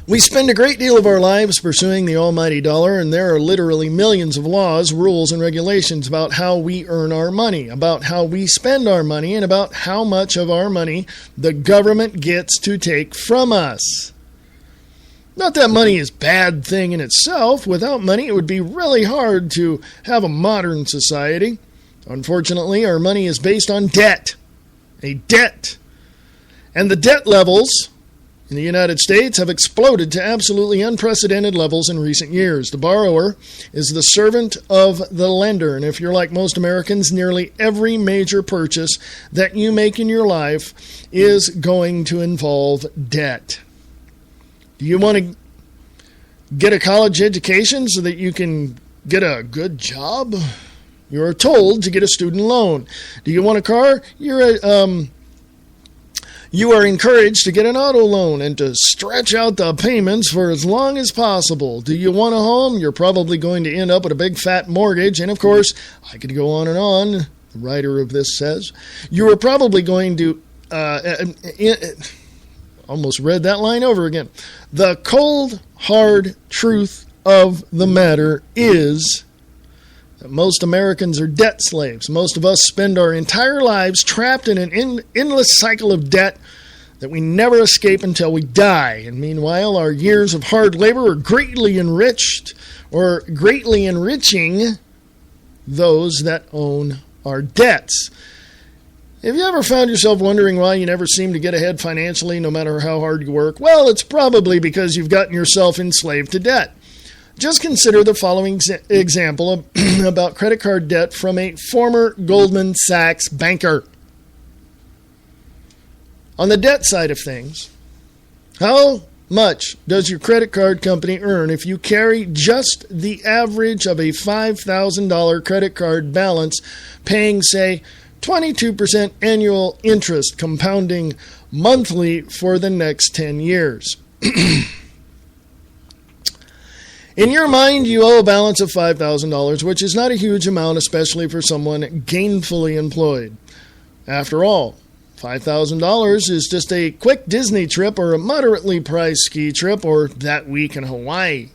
We spend a great deal of our lives pursuing the almighty dollar, and there are literally millions of laws, rules, and regulations about how we earn our money, about how we spend our money, and about how much of our money the government gets to take from us. Not that money is a bad thing in itself. Without money, it would be really hard to have a modern society. Unfortunately, our money is based on debt. A debt. And the debt levels in the United States have exploded to absolutely unprecedented levels in recent years. The borrower is the servant of the lender. And if you're like most Americans, nearly every major purchase that you make in your life is going to involve debt. Do you want to get a college education so that you can get a good job? You are told to get a student loan. Do you want a car? You are encouraged to get an auto loan and to stretch out the payments for as long as possible. Do you want a home? You're probably going to end up with a big fat mortgage. And of course, I could go on and on. The writer of this says, you are probably going to... almost read that line over again. The cold, hard truth of the matter is that most Americans are debt slaves. Most of us spend our entire lives trapped in an endless cycle of debt that we never escape until we die. And meanwhile, our years of hard labor are greatly enriched or greatly enriching those that own our debts. Have you ever found yourself wondering why you never seem to get ahead financially no matter how hard you work? Well, it's probably because you've gotten yourself enslaved to debt. Just consider the following example about credit card debt from a former Goldman Sachs banker. On the debt side of things, how much does your credit card company earn if you carry just the average of a $5,000 credit card balance, paying, say, 22% annual interest, compounding monthly for the next 10 years? In your mind, you owe a balance of $5,000, which is not a huge amount, especially for someone gainfully employed. After all, $5,000 is just a quick Disney trip or a moderately priced ski trip or that week in Hawaii.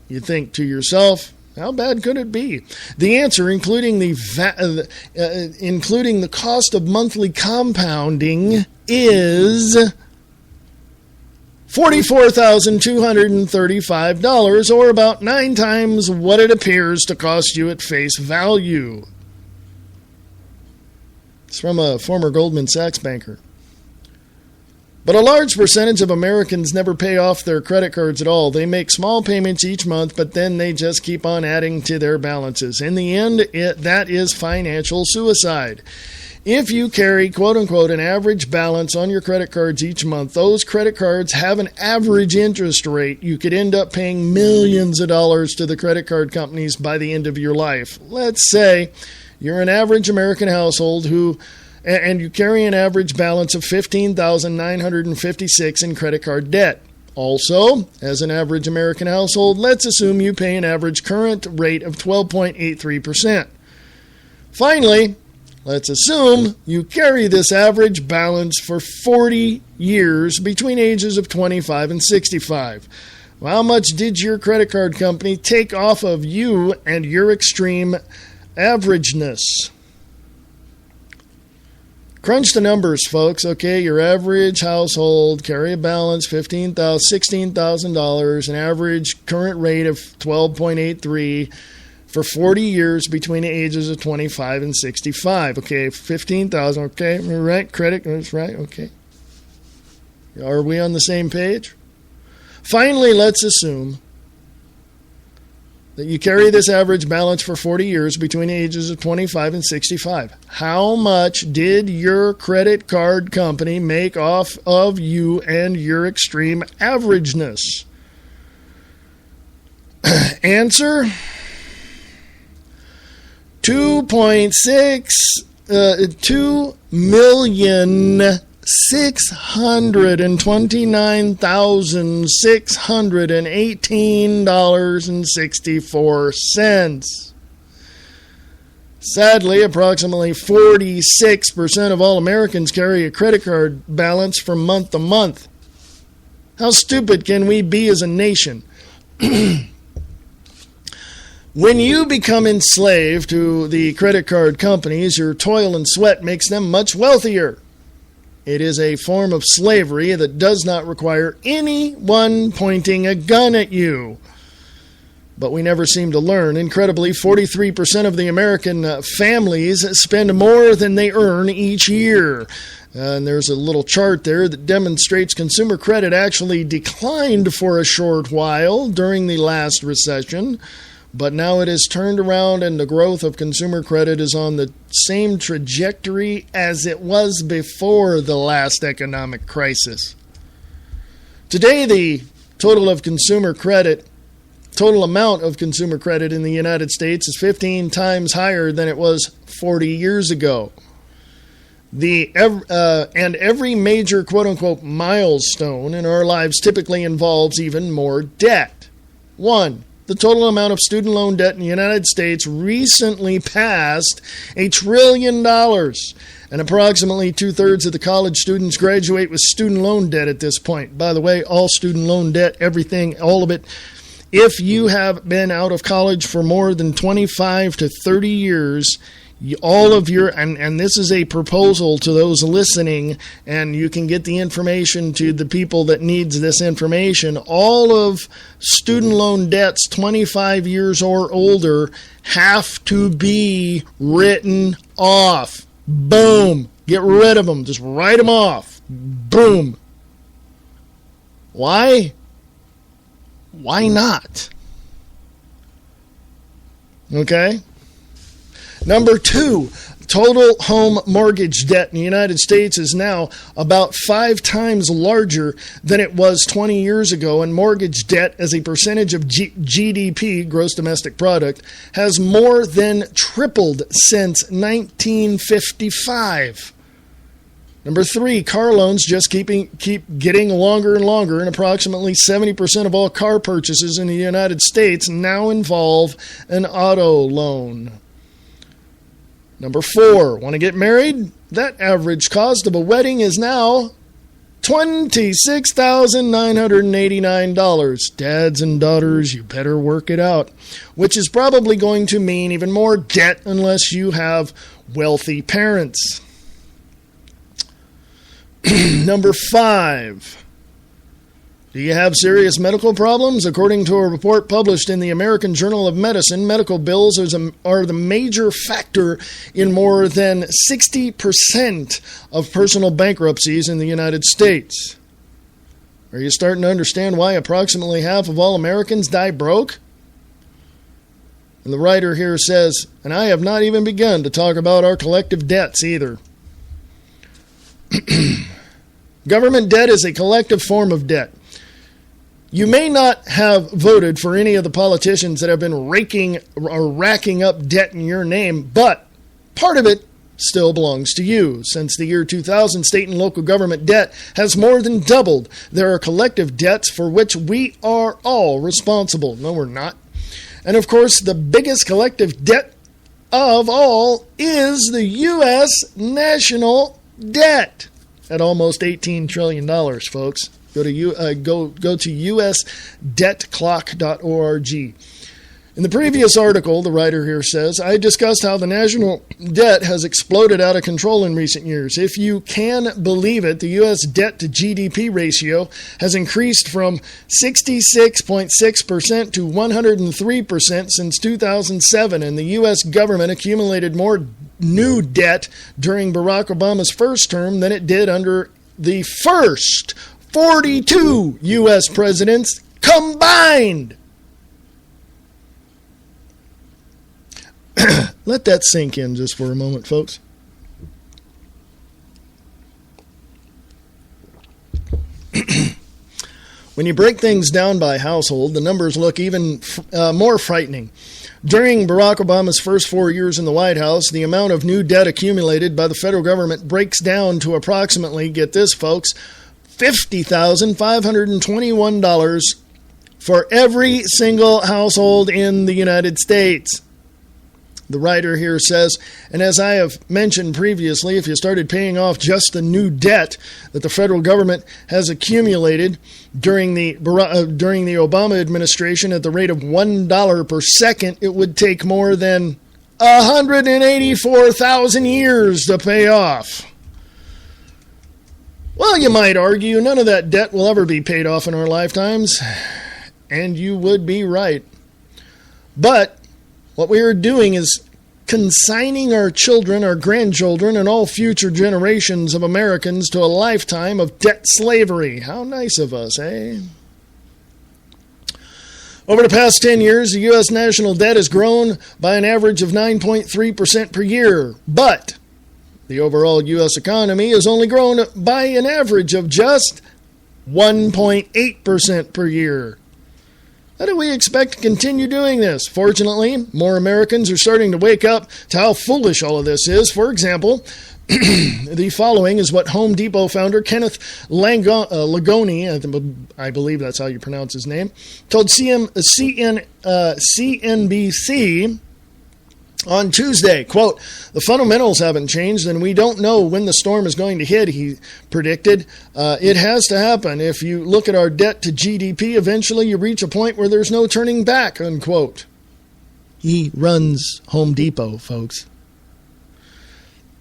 You think to yourself, How bad could it be? The answer, including the cost of monthly compounding, is $44,235, or about 9 times what it appears to cost you at face value. It's from a former Goldman Sachs banker. But a large percentage of Americans never pay off their credit cards at all. They make small payments each month, but then they just keep on adding to their balances. In the end, that is financial suicide. If you carry, quote-unquote, an average balance on your credit cards each month, those credit cards have an average interest rate. You could end up paying millions of dollars to the credit card companies by the end of your life. Let's say you're an average American household and you carry an average balance of $15,956 in credit card debt. Also, as an average American household, let's assume you pay an average current rate of 12.83%. Finally, let's assume you carry this average balance for 40 years between ages of 25 and 65. Well, how much did your credit card company take off of you and your extreme averageness? Crunch the numbers, folks. Okay, your average household carry a balance $16,000, an average current rate of 12.83 for 40 years between the ages of 25 and 65. Okay, 15,000. Okay, right. Credit. That's right. Okay. Are we on the same page? Finally, let's assume that you carry this average balance for 40 years between the ages of 25 and 65. How much did your credit card company make off of you and your extreme averageness? Answer: $2,629,618.64. Sadly, approximately 46% of all Americans carry a credit card balance from month to month. How stupid can we be as a nation? When you become enslaved to the credit card companies, your toil and sweat makes them much wealthier. It is a form of slavery that does not require anyone pointing a gun at you. But we never seem to learn. Incredibly, 43% of the American families spend more than they earn each year. And there's a little chart there that demonstrates consumer credit actually declined for a short while during the last recession. But now it has turned around and the growth of consumer credit is on the same trajectory as it was before the last economic crisis. Today, the total amount of consumer credit in the United States is 15 times higher than it was 40 years ago. And every major quote-unquote milestone in our lives typically involves even more debt. 1. The total amount of student loan debt in the United States recently passed $1 trillion, and approximately 2/3 of the college students graduate with student loan debt at this point. By the way, all student loan debt, everything, all of it, if you have been out of college for more than 25 to 30 years, all of your, and this is a proposal to those listening, and you can get the information to the people that needs this information, all of student loan debts 25 years or older have to be written off. Boom. Get rid of them. Just write them off. Boom. Why? Why not? Okay? Number 2, total home mortgage debt in the United States is now about 5 times larger than it was 20 years ago, and mortgage debt as a percentage of GDP, gross domestic product, has more than tripled since 1955. Number 3, car loans just keep getting longer and longer, and approximately 70% of all car purchases in the United States now involve an auto loan. Number 4, want to get married? That average cost of a wedding is now $26,989. Dads and daughters, you better work it out. Which is probably going to mean even more debt unless you have wealthy parents. Number 5. Do you have serious medical problems? According to a report published in the American Journal of Medicine, medical bills are the major factor in more than 60% of personal bankruptcies in the United States. Are you starting to understand why approximately half of all Americans die broke? And the writer here says, and I have not even begun to talk about our collective debts either. Government debt is a collective form of debt. You may not have voted for any of the politicians that have been racking up debt in your name, but part of it still belongs to you. Since the year 2000, state and local government debt has more than doubled. There are collective debts for which we are all responsible. No, we're not. And of course, the biggest collective debt of all is the U.S. national debt at almost $18 trillion, folks. Go to usdebtclock.org. In the previous article, the writer here says, I discussed how the national debt has exploded out of control in recent years. If you can believe it, the U.S. debt to GDP ratio has increased from 66.6% to 103% since 2007, and the U.S. government accumulated more new debt during Barack Obama's first term than it did under the first 42 U.S. presidents combined. Let that sink in just for a moment, folks. When you break things down by household, the numbers look even more frightening. During Barack Obama's first 4 years in the White House, the amount of new debt accumulated by the federal government breaks down to approximately, get this, folks, $50,521 for every single household in the United States. The writer here says, and as I have mentioned previously, if you started paying off just the new debt that the federal government has accumulated during the Obama administration at the rate of $1 per second, it would take more than 184,000 years to pay off. Well, you might argue none of that debt will ever be paid off in our lifetimes, and you would be right. But what we are doing is consigning our children, our grandchildren, and all future generations of Americans to a lifetime of debt slavery. How nice of us, eh? Over the past 10 years, the U.S. national debt has grown by an average of 9.3% per year, but the overall U.S. economy has only grown by an average of just 1.8% per year. How do we expect to continue doing this? Fortunately, more Americans are starting to wake up to how foolish all of this is. For example, the following is what Home Depot founder Kenneth Lagoni, I believe that's how you pronounce his name, told CNBC on Tuesday, quote, the fundamentals haven't changed and we don't know when the storm is going to hit, he predicted. It has to happen. If you look at our debt to GDP, eventually you reach a point where there's no turning back, unquote. He runs Home Depot, folks.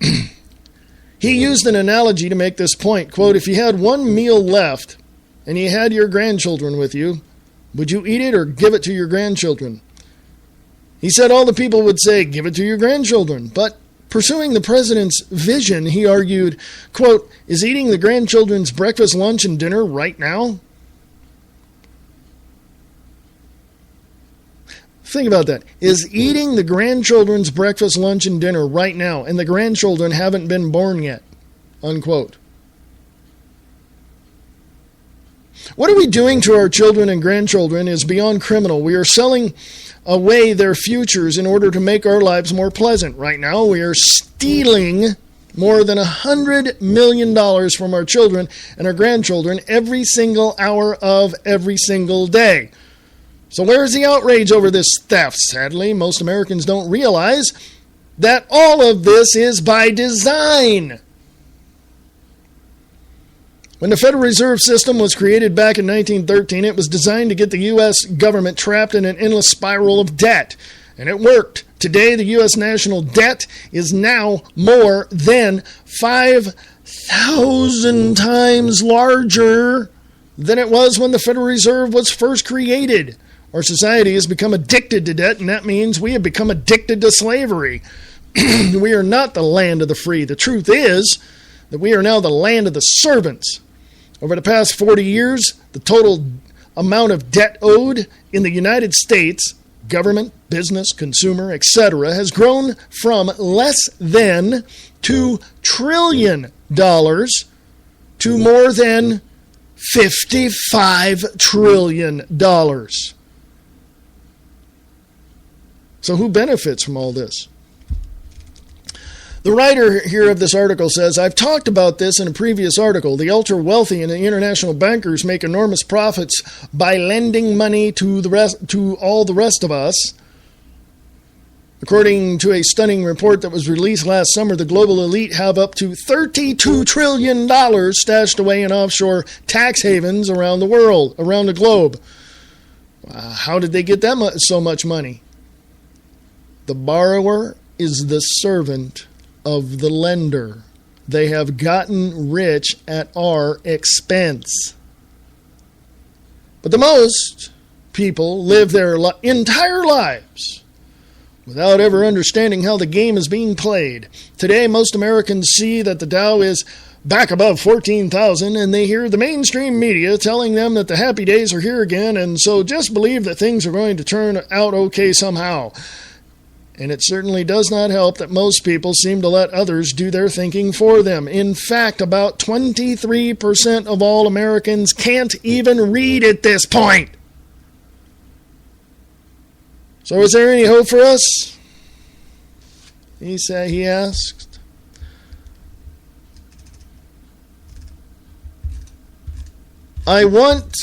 He used an analogy to make this point, quote, if you had one meal left and you had your grandchildren with you, would you eat it or give it to your grandchildren? He said all the people would say, give it to your grandchildren. But pursuing the president's vision, he argued, quote, is eating the grandchildren's breakfast, lunch, and dinner right now? Think about that. Is eating the grandchildren's breakfast, lunch, and dinner right now, and the grandchildren haven't been born yet, unquote. What are we doing to our children and grandchildren is beyond criminal. We are selling away their futures in order to make our lives more pleasant. Right now, we are stealing more than $100 million from our children and our grandchildren every single hour of every single day. So where is the outrage over this theft? Sadly, most Americans don't realize that all of this is by design. When the Federal Reserve System was created back in 1913, it was designed to get the U.S. government trapped in an endless spiral of debt. And it worked. Today, the U.S. national debt is now more than 5,000 times larger than it was when the Federal Reserve was first created. Our society has become addicted to debt, and that means we have become addicted to slavery. We are not the land of the free. The truth is that we are now the land of the servants. Over the past 40 years, the total amount of debt owed in the United States, government, business, consumer, etc., has grown from less than $2 trillion to more than $55 trillion. So who benefits from all this? The writer here of this article says, I've talked about this in a previous article. The ultra-wealthy and the international bankers make enormous profits by lending money to all the rest of us. According to a stunning report that was released last summer, the global elite have up to $32 trillion stashed away in offshore tax havens around the world, around the globe. How did they get so much money? The borrower is the servant of the lender. They have gotten rich at our expense. But the most people live their entire lives without ever understanding how the game is being played. Today, most Americans see that the Dow is back above 14,000, and they hear the mainstream media telling them that the happy days are here again, and so just believe that things are going to turn out okay somehow. And it certainly does not help that most people seem to let others do their thinking for them. In fact, about 23% of all Americans can't even read at this point. So is there any hope for us? He asked. I want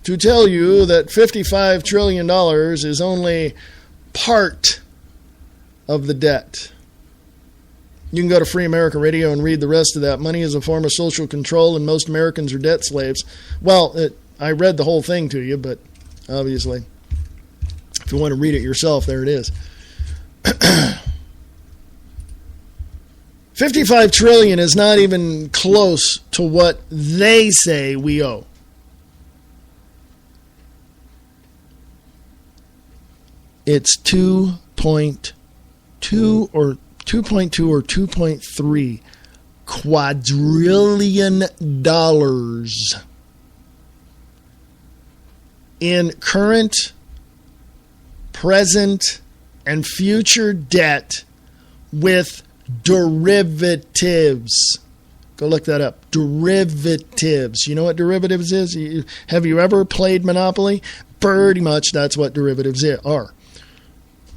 to tell you that $55 trillion is only part of the debt. You can go to Free America Radio and read the rest of that. Money is a form of social control, and most Americans are debt slaves. Well, I read the whole thing to you, but obviously, if you want to read it yourself, there it is. $55 trillion is not even close to what they say we owe. It's 2.2 or 2.3 quadrillion dollars in current, present, and future debt with derivatives. Go look that up. Derivatives. You know what derivatives is? Have you ever played Monopoly? Pretty much that's what derivatives are.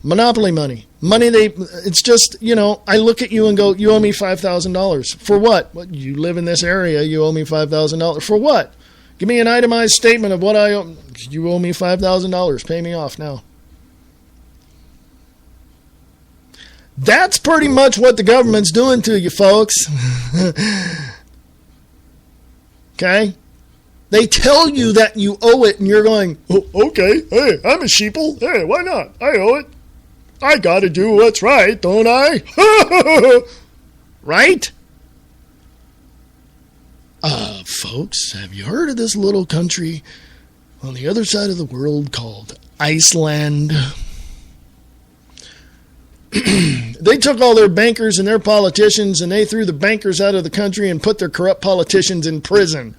Monopoly money. It's just, I look at you and go, you owe me $5,000. For what? Well, you live in this area, you owe me $5,000. For what? Give me an itemized statement of what I owe. You owe me $5,000. Pay me off now. That's pretty much what the government's doing to you, folks. Okay? They tell you that you owe it, and you're going, oh, okay, hey, I'm a sheeple. Hey, why not? I owe it. I got to do what's right, don't I? Right? Folks, have you heard of this little country on the other side of the world called Iceland? They took all their bankers and their politicians, and they threw the bankers out of the country and put their corrupt politicians in prison.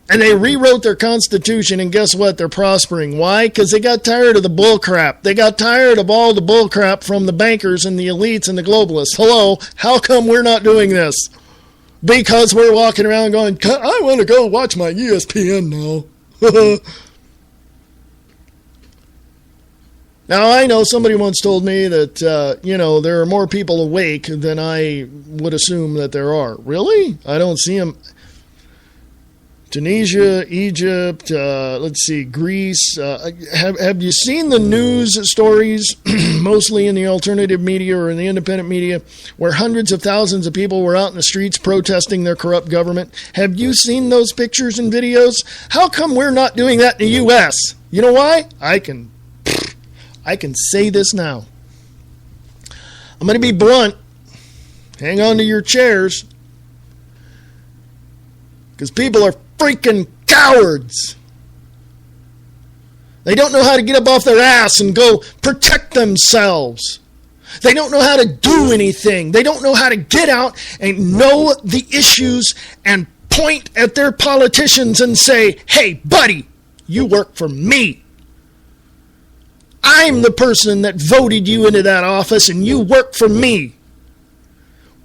And they rewrote their constitution, and guess what? They're prospering. Why? Because they got tired of the bull crap. They got tired of all the bull crap from the bankers and the elites and the globalists. Hello, how come we're not doing this? Because we're walking around going, I want to go watch my ESPN now. Now, I know somebody once told me that, there are more people awake than I would assume that there are. Really? I don't see them. Tunisia, Egypt, let's see, Greece. Have you seen the news stories, mostly in the alternative media or in the independent media, where hundreds of thousands of people were out in the streets protesting their corrupt government? Have you seen those pictures and videos? How come we're not doing that in the U.S.? You know why? I can say this now. I'm going to be blunt. Hang on to your chairs. Because people are freaking cowards. They don't know how to get up off their ass and go protect themselves. They don't know how to do anything. They don't know how to get out and know the issues and point at their politicians and say, hey, buddy, you work for me. I'm the person that voted you into that office and you work for me.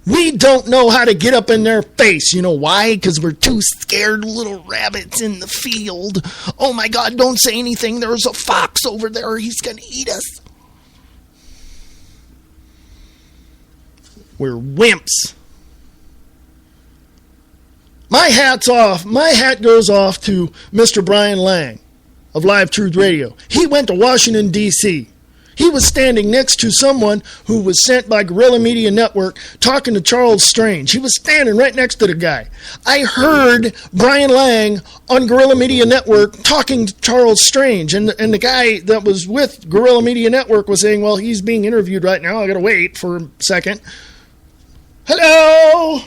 We don't know how to get up in their face. You know why? Because we're too scared little rabbits in the field. Oh my God, don't say anything. There's a fox over there. He's going to eat us. We're wimps. My hat's off. My hat goes off to Mr. Brian Lang of Live Truth Radio. He went to Washington, D.C. He was standing next to someone who was sent by Guerrilla Media Network talking to Charles Strange. He was standing right next to the guy. I heard Brian Lang on Guerrilla Media Network talking to Charles Strange, and the guy that was with Guerrilla Media Network was saying, well, he's being interviewed right now. I got to wait for a second. Hello?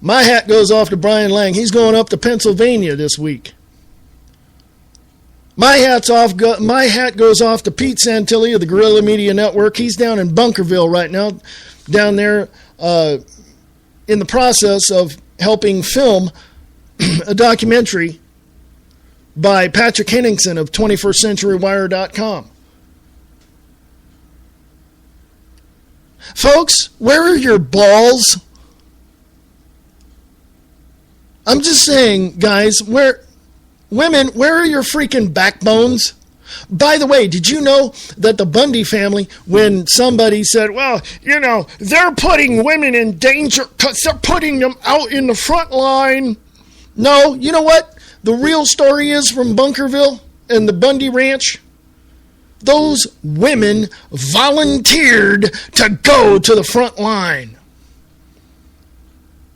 My hat goes off to Brian Lang. He's going up to Pennsylvania this week. My hat goes off to Pete Santilli of the Guerrilla Media Network. He's down in Bunkerville right now, down there in the process of helping film a documentary by Patrick Henningsen of 21stCenturyWire.com. Folks, where are your balls? I'm just saying, guys, women, where are your freaking backbones? By the way, did you know that the Bundy family, when somebody said, well, you know, they're putting women in danger because they're putting them out in the front line. No, you know what? The real story is from Bunkerville and the Bundy Ranch. Those women volunteered to go to the front line.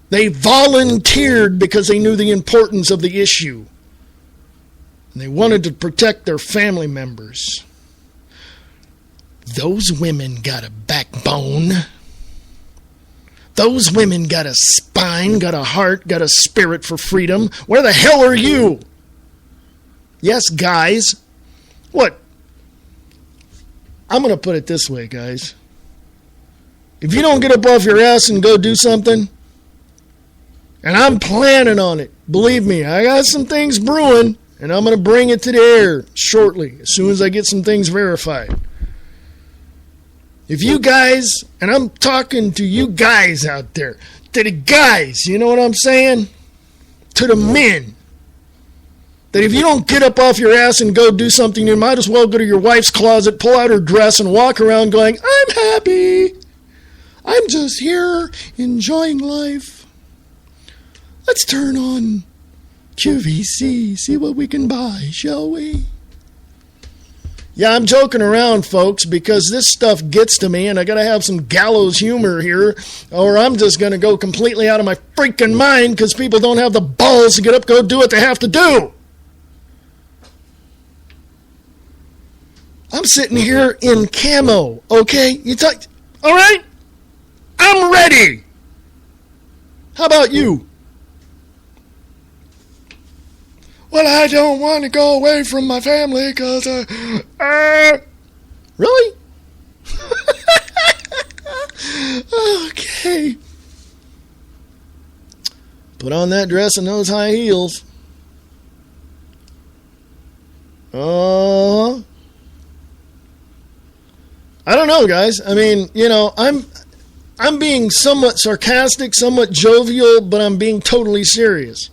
They volunteered because they knew the importance of the issue. And they wanted to protect their family members. Those women got a backbone. Those women got a spine, got a heart, got a spirit for freedom. Where the hell are you? Yes, guys. What? I'm going to put it this way, guys. If you don't get up off your ass and go do something, and I'm planning on it, believe me, I got some things brewing, and I'm going to bring it to the air shortly, as soon as I get some things verified. If you guys, and I'm talking to you guys out there, to the guys, you know what I'm saying? To the men. That if you don't get up off your ass and go do something, you might as well go to your wife's closet, pull out her dress, and walk around going, I'm happy. I'm just here enjoying life. Let's turn on QVC, see what we can buy, shall we? Yeah, I'm joking around, folks, because this stuff gets to me, and I got to have some gallows humor here, or I'm just going to go completely out of my freaking mind because people don't have the balls to get up, go do what they have to do. I'm sitting here in camo, okay? All right? I'm ready. How about you? Well, I don't want to go away from my family because, really? Okay. Put on that dress and those high heels. I don't know, guys. I mean, you know, I'm being somewhat sarcastic, somewhat jovial, but I'm being totally serious.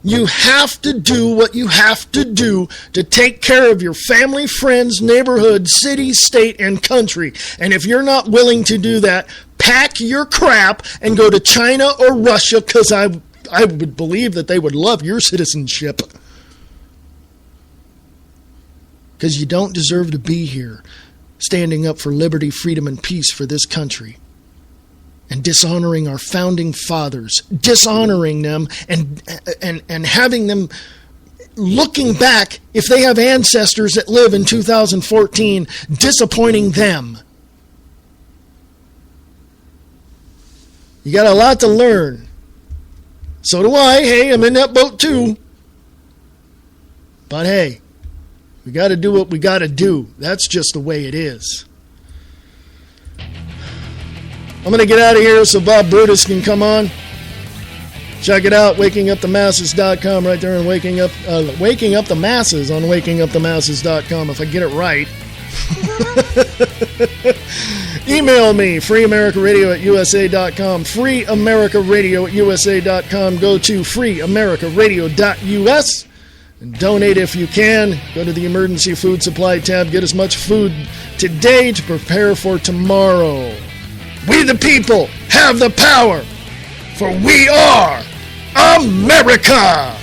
You have to do what you have to do to take care of your family, friends, neighborhood, city, state, and country. And if you're not willing to do that, pack your crap and go to China or Russia, because I would believe that they would love your citizenship. Because you don't deserve to be here, standing up for liberty, freedom, and peace for this country. And dishonoring our founding fathers, dishonoring them, and having them looking back, if they have ancestors that live in 2014, disappointing them. You got a lot to learn. So do I. Hey, I'm in that boat too. But hey, we got to do what we got to do. That's just the way it is. I'm going to get out of here so Bob Brutus can come on. Check it out, wakingupthemasses.com, right there, and waking up the masses on wakingupthemasses.com, if I get it right. Email me, freeamericaradio@usa.com, freeamericaradio@usa.com. Go to freeamericaradio.us and donate if you can. Go to the emergency food supply tab. Get as much food today to prepare for tomorrow. We the people have the power, for we are America!